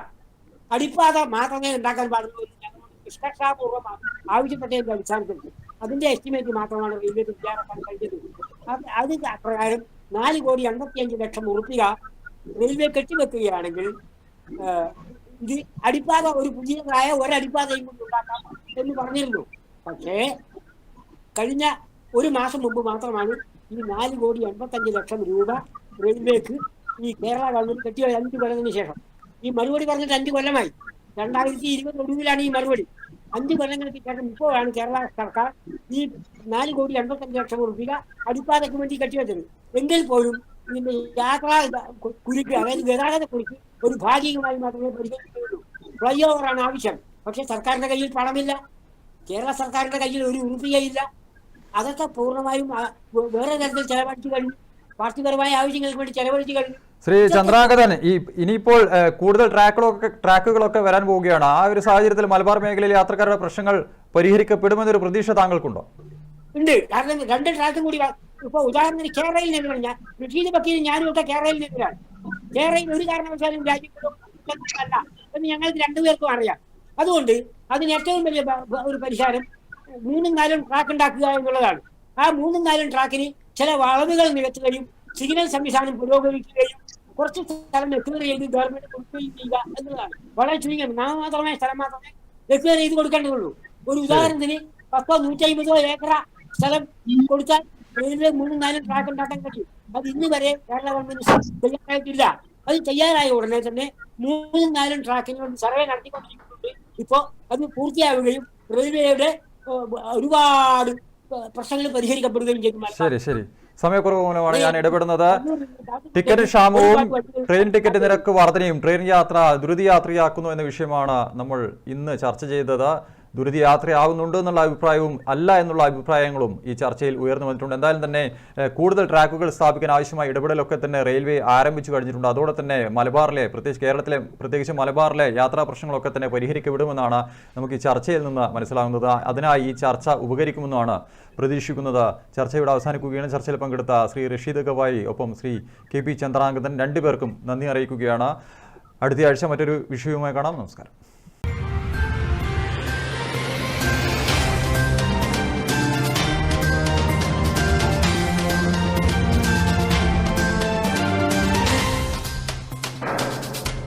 അടിപ്പാത മാത്രമേ ഉണ്ടാക്കാൻ പാടുള്ളൂ എന്ന് ഞങ്ങളോട് നിഷ്കർഷാപൂർവ്വം ആവശ്യപ്പെട്ടതിന്റെ അടിസ്ഥാനത്തിൽ അതിന്റെ എസ്റ്റിമേറ്റ് മാത്രമാണ് റെയിൽവേ തയ്യാറാക്കാൻ കഴിഞ്ഞത്. അത് പ്രകാരം 4,85,00,000 ഉറുപ്പിക റെയിൽവേ കെട്ടിവെക്കുകയാണെങ്കിൽ ഇത് അടിപ്പാത ഒരു പുതിയതായ ഒരടിപ്പാതയും കൊണ്ട് ഉണ്ടാക്കാം എന്ന് പറഞ്ഞിരുന്നു. പക്ഷേ കഴിഞ്ഞ ഒരു മാസം മുമ്പ് മാത്രമാണ് ഈ 4,85,00,000 രൂപ റെയിൽവേക്ക് ഈ കേരള ഗവൺമെന്റ് കെട്ടിയ 5 കൊല്ലത്തിന് ശേഷം. ഈ മറുപടി പറഞ്ഞിട്ട് 5 കൊല്ലമായി. 2020 ഒടുവിലാണ് ഈ മറുപടി. 5 കൊല്ലങ്ങൾക്ക് ശേഷം ഇപ്പോഴാണ് കേരള സർക്കാർ ഈ 4,85,00,000 രൂപ അടിപ്പാതയ്ക്ക് വേണ്ടി കെട്ടിവെച്ചത്. എങ്കിൽ പോലും ഇതിന്റെ യാത്രാ കുരുക്ക്, അതായത് ഗതാഗത കുരുക്ക് ഒരു ഭാഗികമായി മാത്രമേ പരിഗണിക്കുകയുള്ളൂ. ഫ്ലൈ ഓവറാണ് ആവശ്യം. പക്ഷെ സർക്കാരിന്റെ കയ്യിൽ പണമില്ല. കേരള സർക്കാരിന്റെ കയ്യിൽ ഒരു ഉറുപ്പികയില്ല. അതൊക്കെ പൂർണ്ണമായും വേറെ തരത്തിൽ ചെലവഴിച്ചു കഴിഞ്ഞു. പാർട്ടിപരമായ ആവശ്യങ്ങൾക്ക് വേണ്ടി ചെലവഴിച്ചു കഴിഞ്ഞു. ശ്രീ ചന്ദ്രാംഗതൻ, ഇനിയിപ്പോൾ കൂടുതൽ ട്രാക്കുകളൊക്കെ വരാൻ പോവുകയാണ്. ആ ഒരു സാഹചര്യത്തിൽ മലബാർ മേഖലയിലെ യാത്രക്കാരുടെ പ്രശ്നങ്ങൾ പരിഹരിക്കപ്പെടുമെന്നൊരു പ്രതീക്ഷ താങ്കൾക്കുണ്ടോ? ഉണ്ട്. കാരണം 2 ട്രാക്കും കൂടി ഇപ്പൊ ഉദാഹരണത്തിന് കേരളയിൽ നിന്ന് കഴിഞ്ഞാൽ റഷീദ് ബക്കീൽ ഞാനും ഒക്കെ കേരളയിൽ നിന്നാണ്. കേരളയിൽ ഒരു കാരണവശാലും രാജ്യങ്ങളല്ല എന്ന് ഞങ്ങൾക്ക് 2 പേർക്കും അറിയാം. അതുകൊണ്ട് അതിന് ഏറ്റവും വലിയ ഒരു പരിഹാരം 3-4 ട്രാക്ക് ഉണ്ടാക്കുക എന്നുള്ളതാണ്. ആ 3-4 ട്രാക്കിന് ചില വളവുകൾ നികത്തുകയും സിഗ്നൽ സംവിധാനം പുരോഗമിക്കുകയും കുറച്ച് സ്ഥലം എക്വയർ ചെയ്ത് ഗവൺമെന്റ് കൊടുക്കുകയും ചെയ്യുക എന്നുള്ളതാണ്. വളരെ ചുരുങ്ങിയ നാമമാത്രമേ സ്ഥലം മാത്രമേ എക്വയർ ചെയ്ത് കൊടുക്കേണ്ടതുള്ളൂ. ഒരു ഉദാഹരണത്തിന് 150 ഏക്കർ സ്ഥലം കൊടുത്താൽ റെയിൽവേ 3-4 ട്രാക്ക് ഉണ്ടാക്കാൻ കഴിയും. അത് ഇന്ന് വരെ കേരള ഗവൺമെന്റ് തയ്യാറായിട്ടില്ല. അത് തയ്യാറായ ഉടനെ തന്നെ 3-4 ട്രാക്കിന് സർവേ നടത്തിക്കൊണ്ടിരിക്കുന്നുണ്ട്. ഇപ്പോ അത് പൂർത്തിയാവുകയും റെയിൽവേയുടെ ഒരുപാട് പ്രശ്നങ്ങൾ പരിഹരിക്കപ്പെടുകയും ചെയ്തു. ശരി, സമയക്കുറവ് മൂലമാണ് ഞാൻ ഇടപെടുന്നത്. ടിക്കറ്റ് ക്ഷാമവും ട്രെയിൻ ടിക്കറ്റ് നിരക്ക് വർധനയും ട്രെയിൻ യാത്ര ദുരിതയാത്രയാക്കുന്നു എന്ന വിഷയമാണ് നമ്മൾ ഇന്ന് ചർച്ച ചെയ്തത്. ദുരിതയാത്രയാകുന്നുണ്ട് എന്നുള്ള അഭിപ്രായവും അല്ല എന്നുള്ള അഭിപ്രായങ്ങളും ഈ ചർച്ചയിൽ ഉയർന്നു വന്നിട്ടുണ്ട്. എന്തായാലും തന്നെ കൂടുതൽ ട്രാക്കുകൾ സ്ഥാപിക്കാൻ ആവശ്യമായ ഇടപെടലൊക്കെ തന്നെ റെയിൽവേ ആരംഭിച്ചു കഴിഞ്ഞിട്ടുണ്ട്. അതോടെ തന്നെ മലബാറിലെ, പ്രത്യേകിച്ച് മലബാറിലെ യാത്രാ പ്രശ്നങ്ങളൊക്കെ തന്നെ പരിഹരിക്കപ്പെടുമെന്നാണ് നമുക്ക് ഈ ചർച്ചയിൽ നിന്ന് മനസ്സിലാകുന്നത്. അതിനായി ഈ ചർച്ച ഉപകരിക്കുമെന്നാണ് പ്രതീക്ഷിക്കുന്നത്. ചർച്ച ഇവിടെ അവസാനിക്കുകയാണ്. ചർച്ചയിൽ പങ്കെടുത്ത ശ്രീ റഷീദ് ഗവായി ഒപ്പം ശ്രീ KP ചന്ദ്രാംഗതൻ, 2 പേർക്കും നന്ദി അറിയിക്കുകയാണ്. അടുത്തയാഴ്ച മറ്റൊരു വിഷയവുമായി കാണാം. നമസ്കാരം.